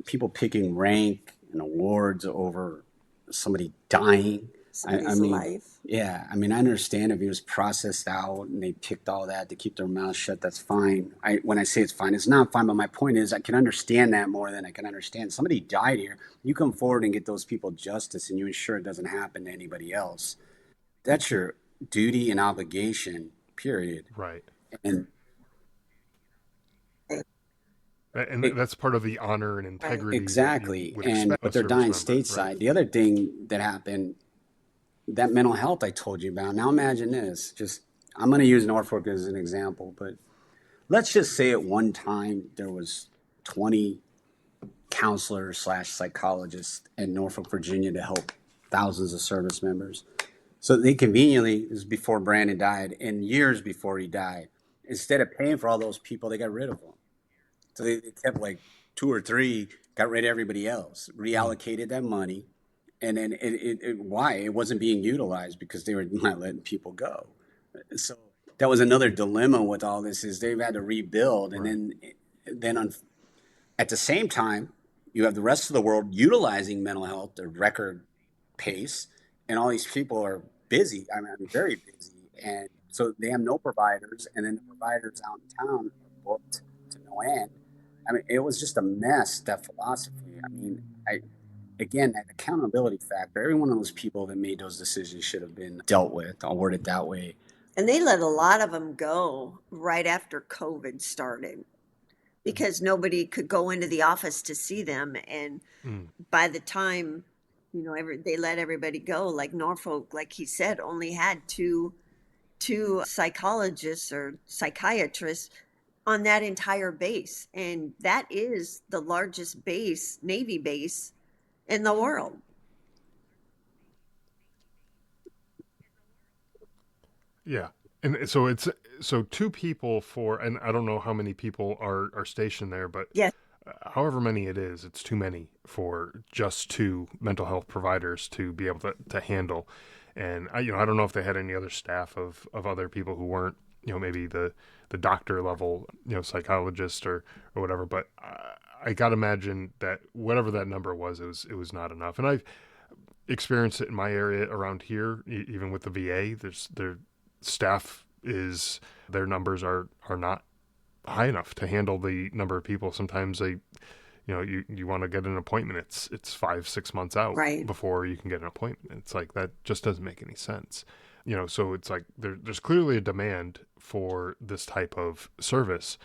people picking rank and awards over somebody dying. Somebody's life. Yeah, I understand if he was processed out and they picked all that to keep their mouth shut, that's fine. When I say it's fine, it's not fine, but my point is I can understand that more than I can understand. Somebody died here. You come forward and get those people justice and you ensure it doesn't happen to anybody else. That's your duty and obligation, period. Right. And that's part of the honor and integrity. Exactly. But they're dying stateside. Right? The other thing that happened, that mental health I told you about. Now imagine this. I'm going to use Norfolk as an example, but let's just say at one time there was 20 counselors / psychologists in Norfolk, Virginia to help thousands of service members. So they conveniently, this is before Brandon died, and years before he died, instead of paying for all those people, they got rid of them. So they kept like 2 or 3, got rid of everybody else, reallocated that money. And then why? It wasn't being utilized because they were not letting people go. So that was another dilemma with all this, is they've had to rebuild. And then at the same time, you have the rest of the world utilizing mental health at record pace. And all these people are busy. Very busy. And so they have no providers. And then the providers out in town are booked to no end. It was just a mess, that philosophy. Again, that accountability factor, every one of those people that made those decisions should have been dealt with. I'll word it that way. And they let a lot of them go right after COVID started because nobody could go into the office to see them. And by the time, they let everybody go, like Norfolk, like he said, only had two psychologists or psychiatrists on that entire base. And that is the largest base, Navy base, in the world. Yeah. And so 2 people and I don't know how many people are stationed there, but however many it is, it's too many for just 2 mental health providers to be able to handle. And I don't know if they had any other staff of other people who weren't, maybe the doctor level, psychologist or whatever. But I got to imagine that whatever that number was, it was not enough. And I've experienced it in my area around here, even with the VA. Their staff their numbers are not high enough to handle the number of people. Sometimes you want to get an appointment. It's 5-6 months out Right. before you can get an appointment. It's like, that just doesn't make any sense. So it's like there's clearly a demand for this type of service.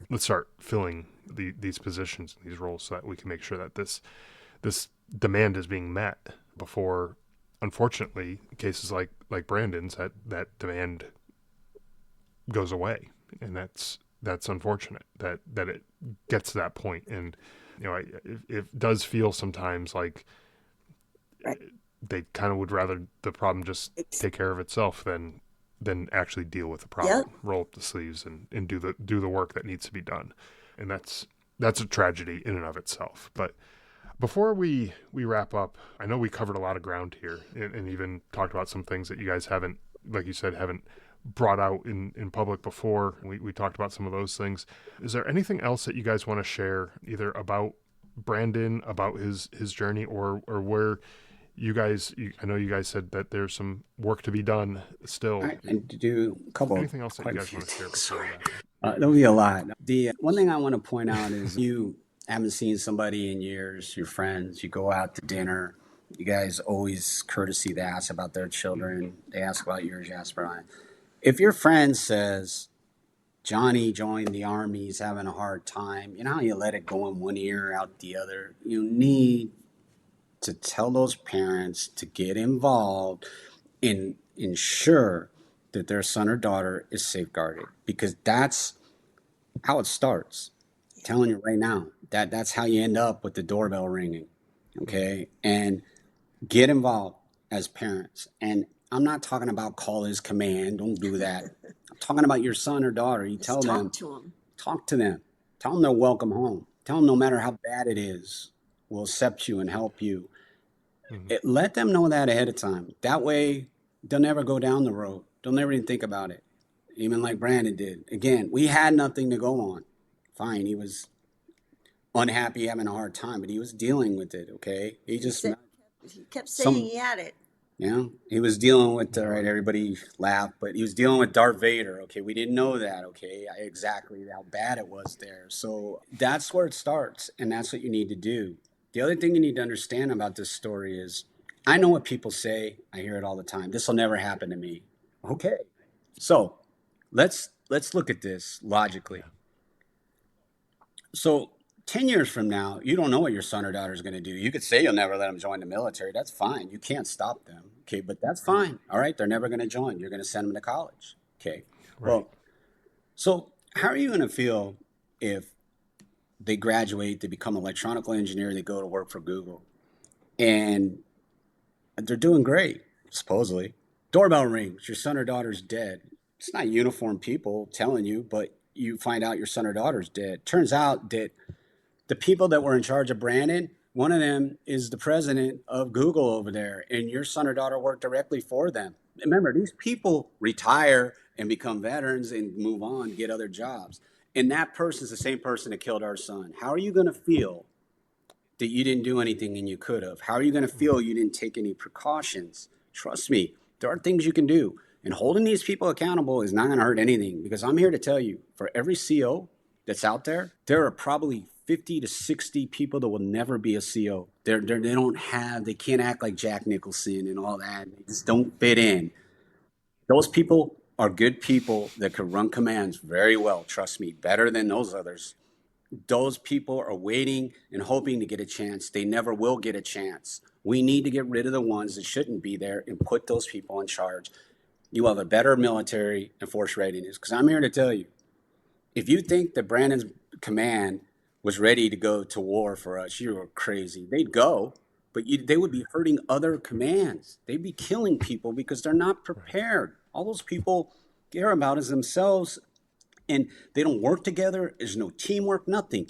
Let's start filling these positions, these roles, so that we can make sure that this demand is being met before, unfortunately, cases like Brandon's, that demand goes away. And that's unfortunate that it gets to that point. And it does feel sometimes like Right. they kind of would rather the problem just take care of itself than actually deal with the problem. Yep. Roll up the sleeves and do the work that needs to be done. And that's a tragedy in and of itself. But before we wrap up, I know we covered a lot of ground here, and even talked about some things that you guys haven't, like you said, haven't brought out in public before. We talked about some of those things. Is there anything else that you guys want to share, either about Brandon, about his journey, or where you guys, I know you guys said that there's some work to be done still. And to do a couple. Anything else that you guys want to share before that? There'll be a lot. The one thing I want to point out is you haven't seen somebody in years, your friends, you go out to dinner, you guys always courtesy, they ask about their children, they ask about yours, you ask about mine. If your friend says, Johnny joined the army, he's having a hard time, you know how you let it go in one ear, out the other? You need to tell those parents to get involved and ensure that their son or daughter is safeguarded, because that's how it starts. I'm telling you right now, that's how you end up with the doorbell ringing. Okay. And get involved as parents. And I'm not talking about call his command. Don't do that. I'm talking about your son or daughter. You tell them, talk to them, tell them they're welcome home. Tell them no matter how bad it is, we'll accept you and help you. Let them know that ahead of time. That way they'll never go down the road. They'll never even think about it. Even like Brandon did. Again, we had nothing to go on. Fine. He was unhappy, having a hard time, but he was dealing with it. Okay. He kept saying he had it. Yeah, he was dealing with, right, everybody laughed, but he was dealing with Darth Vader. Okay, we didn't know that. Okay, exactly how bad it was there. So that's where it starts, and that's what you need to do. The other thing you need to understand about this story is, I know what people say. I hear it all the time. This will never happen to me. Okay, so let's look at this logically. So 10 years from now, you don't know what your son or daughter is going to do. You could say you'll never let them join the military. That's fine. You can't stop them. Okay, but that's fine. All right, they're never going to join. You're going to send them to college. Okay. Right. Well, so how are you going to feel if they graduate, they become an electronical engineer, they go to work for Google, and they're doing great, supposedly. Doorbell rings, your son or daughter's dead. It's not uniformed people telling you, but you find out your son or daughter's dead. Turns out that the people that were in charge of Brandon, one of them is the president of Google over there, and your son or daughter worked directly for them. Remember, these people retire and become veterans and move on, get other jobs. And that person is the same person that killed our son. How are you going to feel that you didn't do anything and you could have? How are you going to feel you didn't take any precautions? Trust me, there are things you can do. And holding these people accountable is not going to hurt anything, because I'm here to tell you, for every CO that's out there, there are probably 50 to 60 people that will never be a CO. They can't act like Jack Nicholson and all that. They just don't fit in. Those people are good people that could run commands very well. Trust me, better than those others. Those people are waiting and hoping to get a chance. They never will get a chance. We need to get rid of the ones that shouldn't be there and put those people in charge. You will have a better military and force readiness. Because I'm here to tell you, if you think that Brandon's command was ready to go to war for us, you are crazy. They'd go, but they would be hurting other commands. They'd be killing people because they're not prepared. All those people care about is themselves, and they don't work together. There's no teamwork, nothing.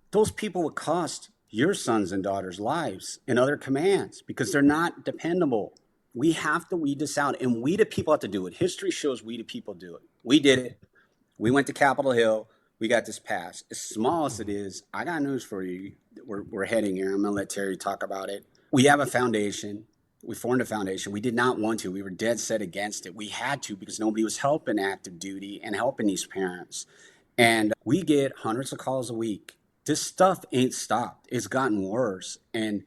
Those people would cost your sons and daughters lives in other commands because they're not dependable. We have to weed this out, and we the people have to do it. History shows we the people do it. We did it. We went to Capitol Hill. We got this passed. As small as it is, I got news for you. We're heading here. I'm going to let Terry talk about it. We have a foundation. We formed a foundation. We did not want to. We were dead set against it. We had to because nobody was helping active duty and helping these parents. And we get hundreds of calls a week. This stuff ain't stopped. It's gotten worse. And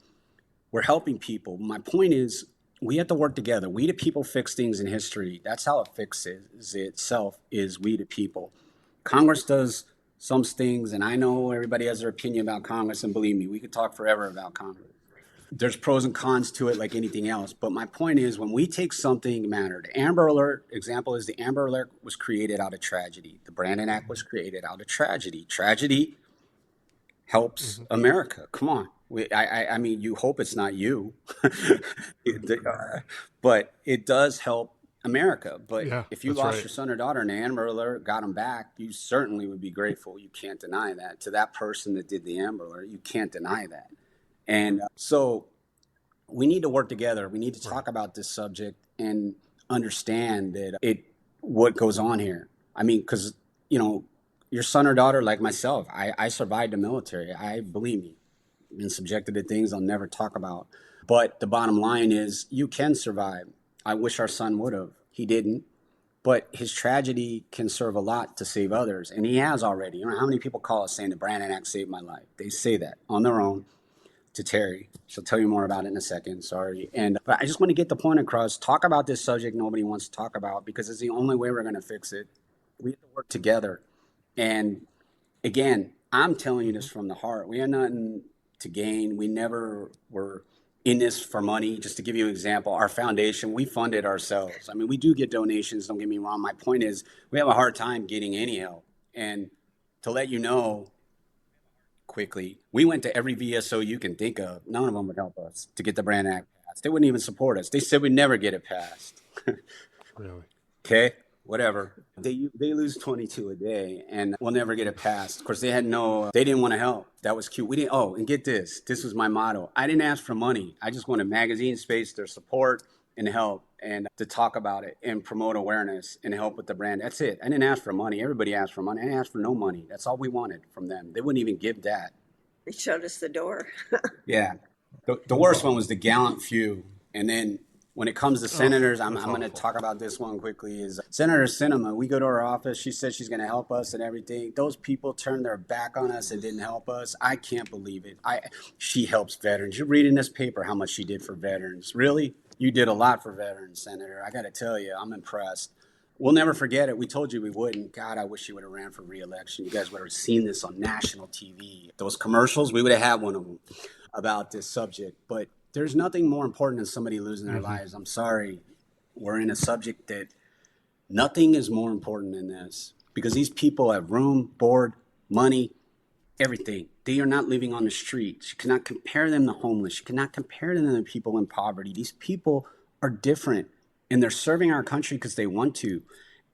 we're helping people. My point is, we have to work together. We the people fix things in history. That's how it fixes itself, is we the people. Congress does some things, and I know everybody has their opinion about Congress, and believe me, we could talk forever about Congress. There's pros and cons to it like anything else. But my point is, when we take something mattered, Amber Alert example is the Amber Alert was created out of tragedy. The Brandon Act was created out of tragedy. Tragedy helps America. Come on. I mean, you hope it's not you, but it does help America. But Yeah, if you that's lost right. your son or daughter and Amber Alert got them back, you certainly would be grateful. You can't deny that. To that person that did the Amber Alert, you can't deny that. And so we need to work together. We need to talk about this subject and understand that what goes on here. I mean, because, your son or daughter, like myself, I survived the military. Believe me, been subjected to things I'll never talk about. But the bottom line is, you can survive. I wish our son would have. He didn't. But his tragedy can serve a lot to save others. And he has already. You know how many people call us saying the Brandon Act saved my life? They say that on their own to Terry. She'll tell you more about it in a second. Sorry. But I just want to get the point across. Talk about this subject nobody wants to talk about, because it's the only way we're going to fix it. We have to work together. And again, I'm telling you this from the heart. We have nothing to gain. We never were in this for money. Just to give you an example, our foundation, we fund it ourselves. I mean, we do get donations, don't get me wrong. My point is, we have a hard time getting any help. And to let you know quickly, we went to every VSO you can think of. None of them would help us to get the Brand Act passed. They wouldn't even support us. They said we'd never get it passed. Really? Okay, whatever. They lose 22 a day and we'll never get it passed. Of course, they didn't want to help. That was cute. We didn't. Oh, and get this. This was my motto. I didn't ask for money. I just wanted magazine space, their support and help, and to talk about it and promote awareness and help with the brand. That's it. I didn't ask for money. Everybody asked for money. I didn't ask for no money. That's all we wanted from them. They wouldn't even give that. They showed us the door. Yeah. The worst one was the gallant few. And then when it comes to senators, I'm going to talk about this one quickly. Is Senator Sinema. We go to her office. She said she's going to help us and everything. Those people turned their back on us and didn't help us. I can't believe it. She helps veterans. You're reading this paper how much she did for veterans. Really? You did a lot for veterans, Senator. I got to tell you, I'm impressed. We'll never forget it. We told you we wouldn't. God, I wish you would have ran for re-election. You guys would have seen this on national TV. Those commercials, we would have had one of them about this subject. But there's nothing more important than somebody losing their lives. I'm sorry. We're in a subject that nothing is more important than this, because these people have room, board, money, everything. They are not living on the streets. You cannot compare them to homeless. You cannot compare them to people in poverty. These people are different, and they're serving our country because they want to.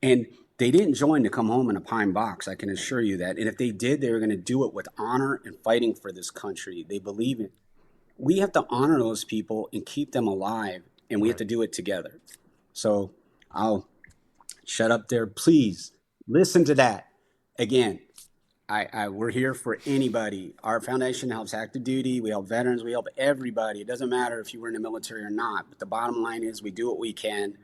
And they didn't join to come home in a pine box, I can assure you that. And if they did, they were going to do it with honor and fighting for this country. They believe in it. We have to honor those people and keep them alive, and we have to do it together. So I'll shut up there. Please listen to that. Again, we're here for anybody. Our foundation helps active duty. We help veterans. We help everybody. It doesn't matter if you were in the military or not. But the bottom line is we do what we can,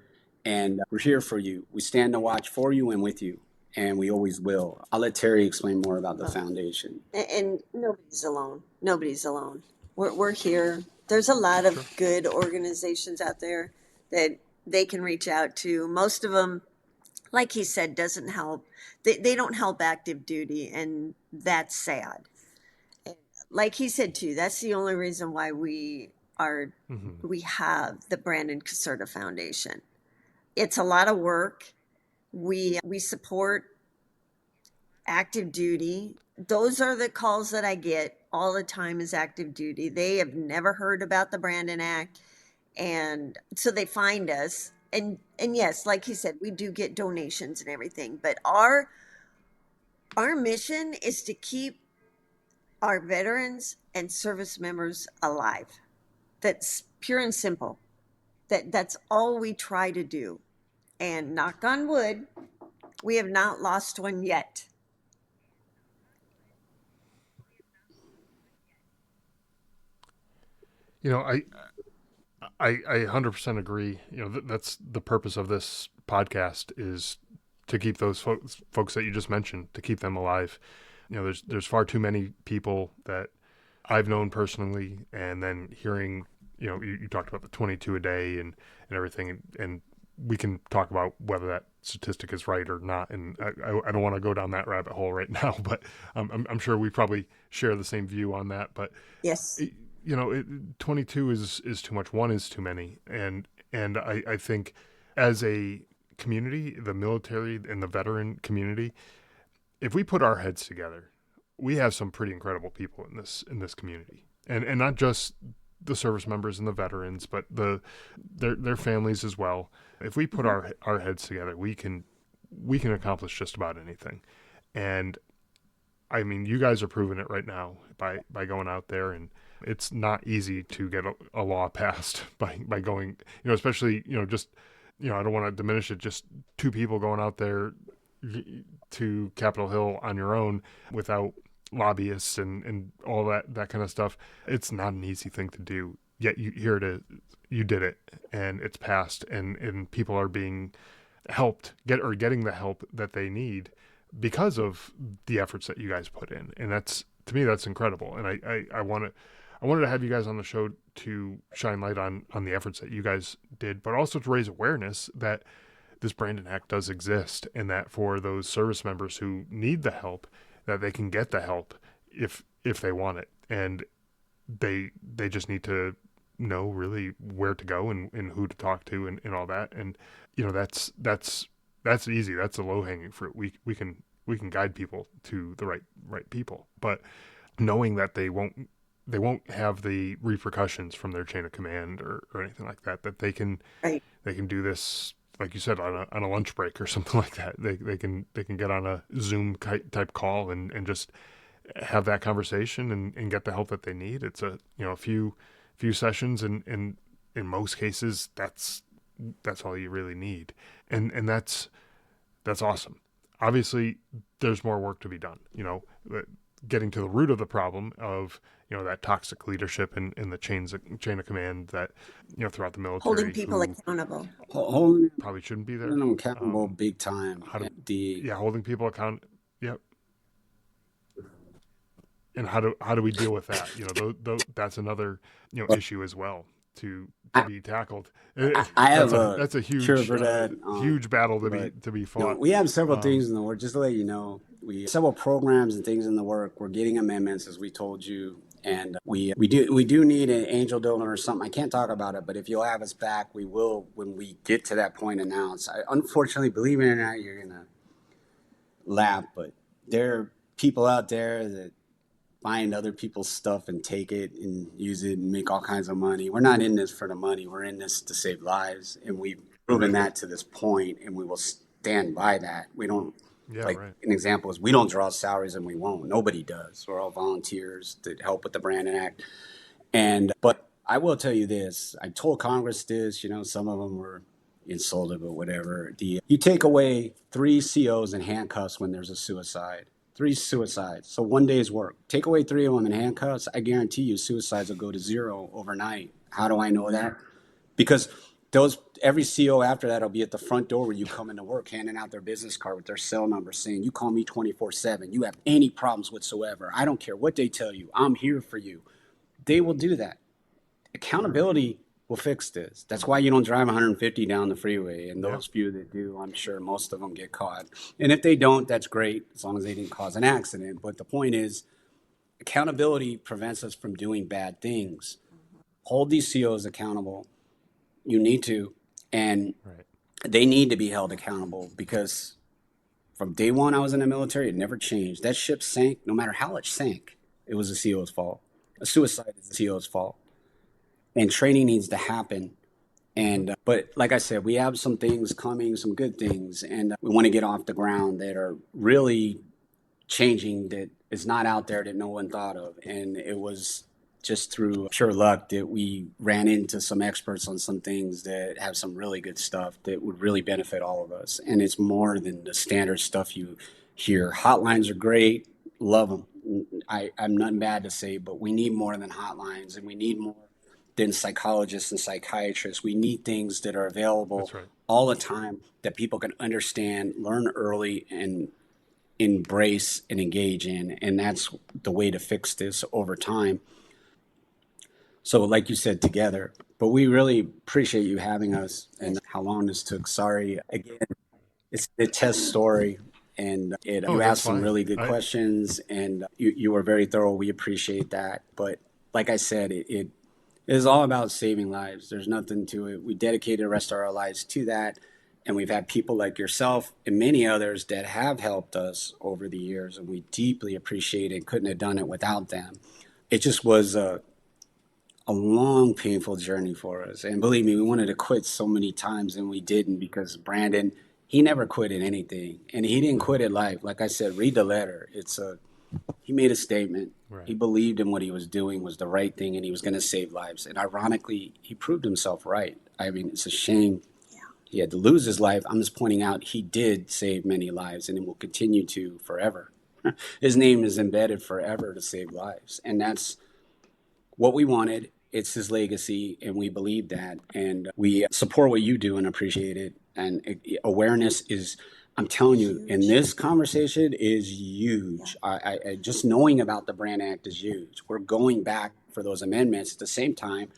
and we're here for you. We stand to watch for you and with you, and we always will. I'll let Terry explain more about the foundation. And nobody's alone. Nobody's alone. We're here. There's a lot of good organizations out there that they can reach out to. Most of them, like he said, doesn't help. They don't help active duty, and that's sad. Like he said too, that's the only reason why we have the Brandon Caserta Foundation. It's a lot of work. We support active duty. Those are the calls that I get all the time, is active duty. They have never heard about the Brandon Act, and so they find us. And yes, like he said, we do get donations and everything, but our mission is to keep our veterans and service members alive. That's pure and simple. That's all we try to do. And knock on wood, we have not lost one yet. You know, I 100% agree. You know, that's the purpose of this podcast, is to keep those folks that you just mentioned, to keep them alive. You know, there's far too many people that I've known personally, and then hearing, you know, you talked about the 22 a day and everything, and we can talk about whether that statistic is right or not. And I don't want to go down that rabbit hole right now, but I'm sure we probably share the same view on that. But Yes. you know, 22 is too much. One is too many. And I think as a community, the military and the veteran community, if we put our heads together, we have some pretty incredible people in this community, and not just the service members and the veterans, but their families as well. If we put our heads together, we can accomplish just about anything. And I mean, you guys are proving it right now by going out there, and it's not easy to get a law passed by going, you know, especially, you know, just, you know, I don't want to diminish it, just two people going out there to Capitol Hill on your own without lobbyists and all that kind of stuff. It's not an easy thing to do. Yet here it is, you did it, and it's passed, and people are being helped getting the help that they need because of the efforts that you guys put in. And that's, to me, that's incredible. And I wanted to have you guys on the show to shine light on the efforts that you guys did, but also to raise awareness that this Brandon Act does exist, and that for those service members who need the help, that they can get the help if they want it. And they just need to know really where to go and who to talk to and all that. And, you know, that's easy. That's a low hanging fruit. We can guide people to the right people, but knowing that they won't have the repercussions from their chain of command or anything like that, that they can Right. do this, like you said, on a lunch break or something like that. They can get on a Zoom type call and just have that conversation and get the help that they need. It's a few sessions, and in most cases that's all you really need. And that's awesome. Obviously there's more work to be done, you know, getting to the root of the problem of, you know, that toxic leadership and the chain of command that, you know, throughout the military, Holding people accountable. Holding probably shouldn't be there. them accountable big time. Holding people account. Yep. And how do we deal with that? You know, that's another, you know, issue as well to be tackled. I have that's a huge cure for that. Huge battle to be You know, fought. we have several things in the work. Just to let you know, we have several programs and things in the work. We're getting amendments, as we told you, and we do need an angel donor or something. I can't talk about it, but if you'll have us back, we will, when we get to that point, announce. Unfortunately, believe it or not, you're gonna laugh, but there are people out there that find other people's stuff and take it and use it and make all kinds of money. We're not in this for the money. We're in this to save lives, and we've proven that to this point, and we will stand by that. We don't. An example is we don't draw salaries, and we won't. Nobody does. We're all volunteers to help with the Brandon Act. But I will tell you this. I told Congress this. You know, some of them were insulted, but whatever. You take away 3 COs in handcuffs when there's a suicide. 3 suicides. So one day's work. Take away 3 of them in handcuffs. I guarantee you suicides will go to 0 overnight. How do I know that? Because every CO after that will be at the front door where you come into work, handing out their business card with their cell number, saying, you call me 24/7. You have any problems whatsoever. I don't care what they tell you. I'm here for you. They will do that. Accountability will fix this. That's why you don't drive 150 down the freeway. And those few that do, I'm sure most of them get caught. And if they don't, that's great, as long as they didn't cause an accident. But the point is, accountability prevents us from doing bad things. Hold these COs accountable. You need to. And they need to be held accountable, because from day one I was in the military, it never changed. That ship sank, no matter how it sank, it was the CO's fault. A suicide is the CO's fault. And training needs to happen. But like I said, we have some things coming, some good things, and we want to get off the ground that are really changing, that is not out there, that no one thought of. And it was just through pure luck that we ran into some experts on some things that have some really good stuff that would really benefit all of us. And it's more than the standard stuff you hear. Hotlines are great, love them. I'm nothing bad to say, but we need more than hotlines, and we need more than psychologists and psychiatrists. We need things that are available Right. all the time that people can understand, learn early, and embrace and engage in. And that's the way to fix this over time. So, like you said, together. But we really appreciate you having us and how long this took. Sorry. Again, it's a test story. And Oh, you that's asked some fine. really good questions, and you were very thorough. We appreciate that. But like I said, it is all about saving lives. There's nothing to it. We dedicated the rest of our lives to that. And we've had people like yourself and many others that have helped us over the years. And we deeply appreciate it. Couldn't have done it without them. It just was a long, painful journey for us. And believe me, we wanted to quit so many times and we didn't, because Brandon, he never quit at anything. And he didn't quit at life. Like I said, read the letter. He made a statement. Right. He believed in what he was doing was the right thing, and he was going to save lives. And ironically, he proved himself right. I mean, it's a shame he had to lose his life. I'm just pointing out he did save many lives, and it will continue to forever. His name is embedded forever to save lives. And that's what we wanted. It's his legacy, and we believe that. And we support what you do and appreciate it. And awareness is, I'm telling you, in this conversation is huge. I just knowing about the Brand Act is huge. We're going back for those amendments. At the same time,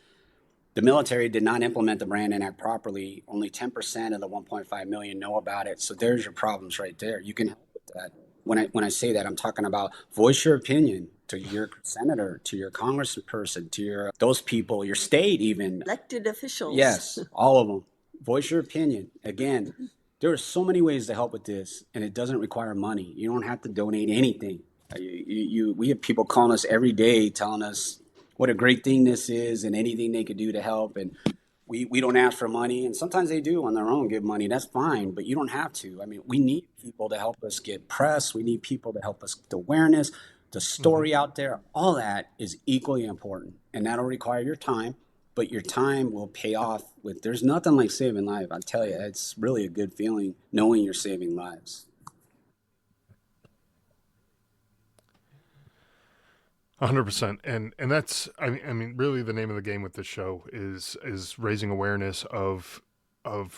the military did not implement the Brandon Act properly. Only 10% of the 1.5 million know about it. So there's your problems right there. You can help with that. When I say that, I'm talking about voice your opinion to your senator, to your congressperson, to those people, your state even. Elected officials. Yes, all of them. Voice your opinion. Again, there are so many ways to help with this, and it doesn't require money. You don't have to donate anything. We have people calling us every day telling us what a great thing this is and anything they could do to help. And we don't ask for money. And sometimes they do on their own give money. That's fine, but you don't have to. I mean, we need people to help us get press. We need people to help us get awareness, the story out there. All that is equally important. And that'll require your time, but your time will pay off there's nothing like saving lives. I tell you, it's really a good feeling knowing you're saving lives. 100%. And that's, I mean, really the name of the game with this show is raising awareness of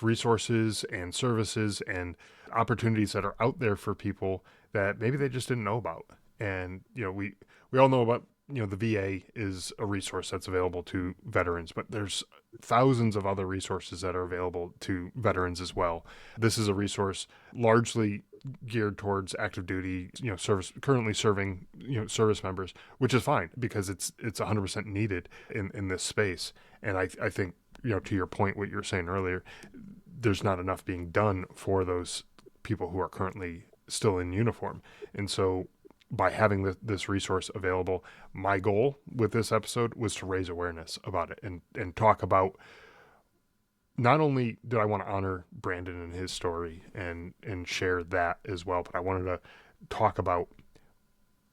resources and services and opportunities that are out there for people that maybe they just didn't know about. And, we all know about, the VA is a resource that's available to veterans, but there's thousands of other resources that are available to veterans as well. This is a resource largely geared towards active duty, currently serving, service members, which is fine because it's 100% needed in this space. And I think, to your point, what you were saying earlier, there's not enough being done for those people who are currently still in uniform. And so by having this resource available, my goal with this episode was to raise awareness about it and talk about, not only did I want to honor Brandon and his story and share that as well, but I wanted to talk about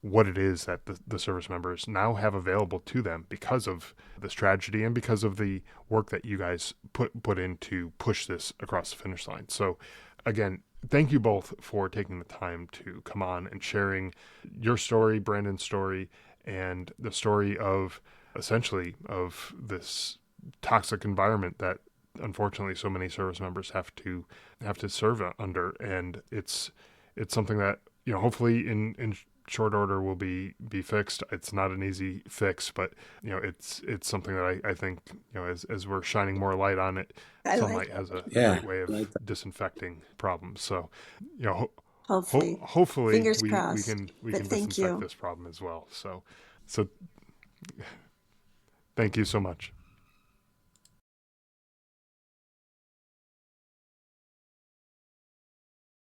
what it is that the service members now have available to them because of this tragedy and because of the work that you guys put in to push this across the finish line. So again, thank you both for taking the time to come on and sharing your story, Brandon's story, and the story of essentially of this toxic environment that unfortunately so many service members have to serve under. And it's something that, hopefully in short order will be fixed. It's not an easy fix, but it's something that I think, as we're shining more light on it, sunlight has a great way of disinfecting problems. So, hopefully Fingers we crossed. can Thank disinfect you. this problem as well. So thank you so much.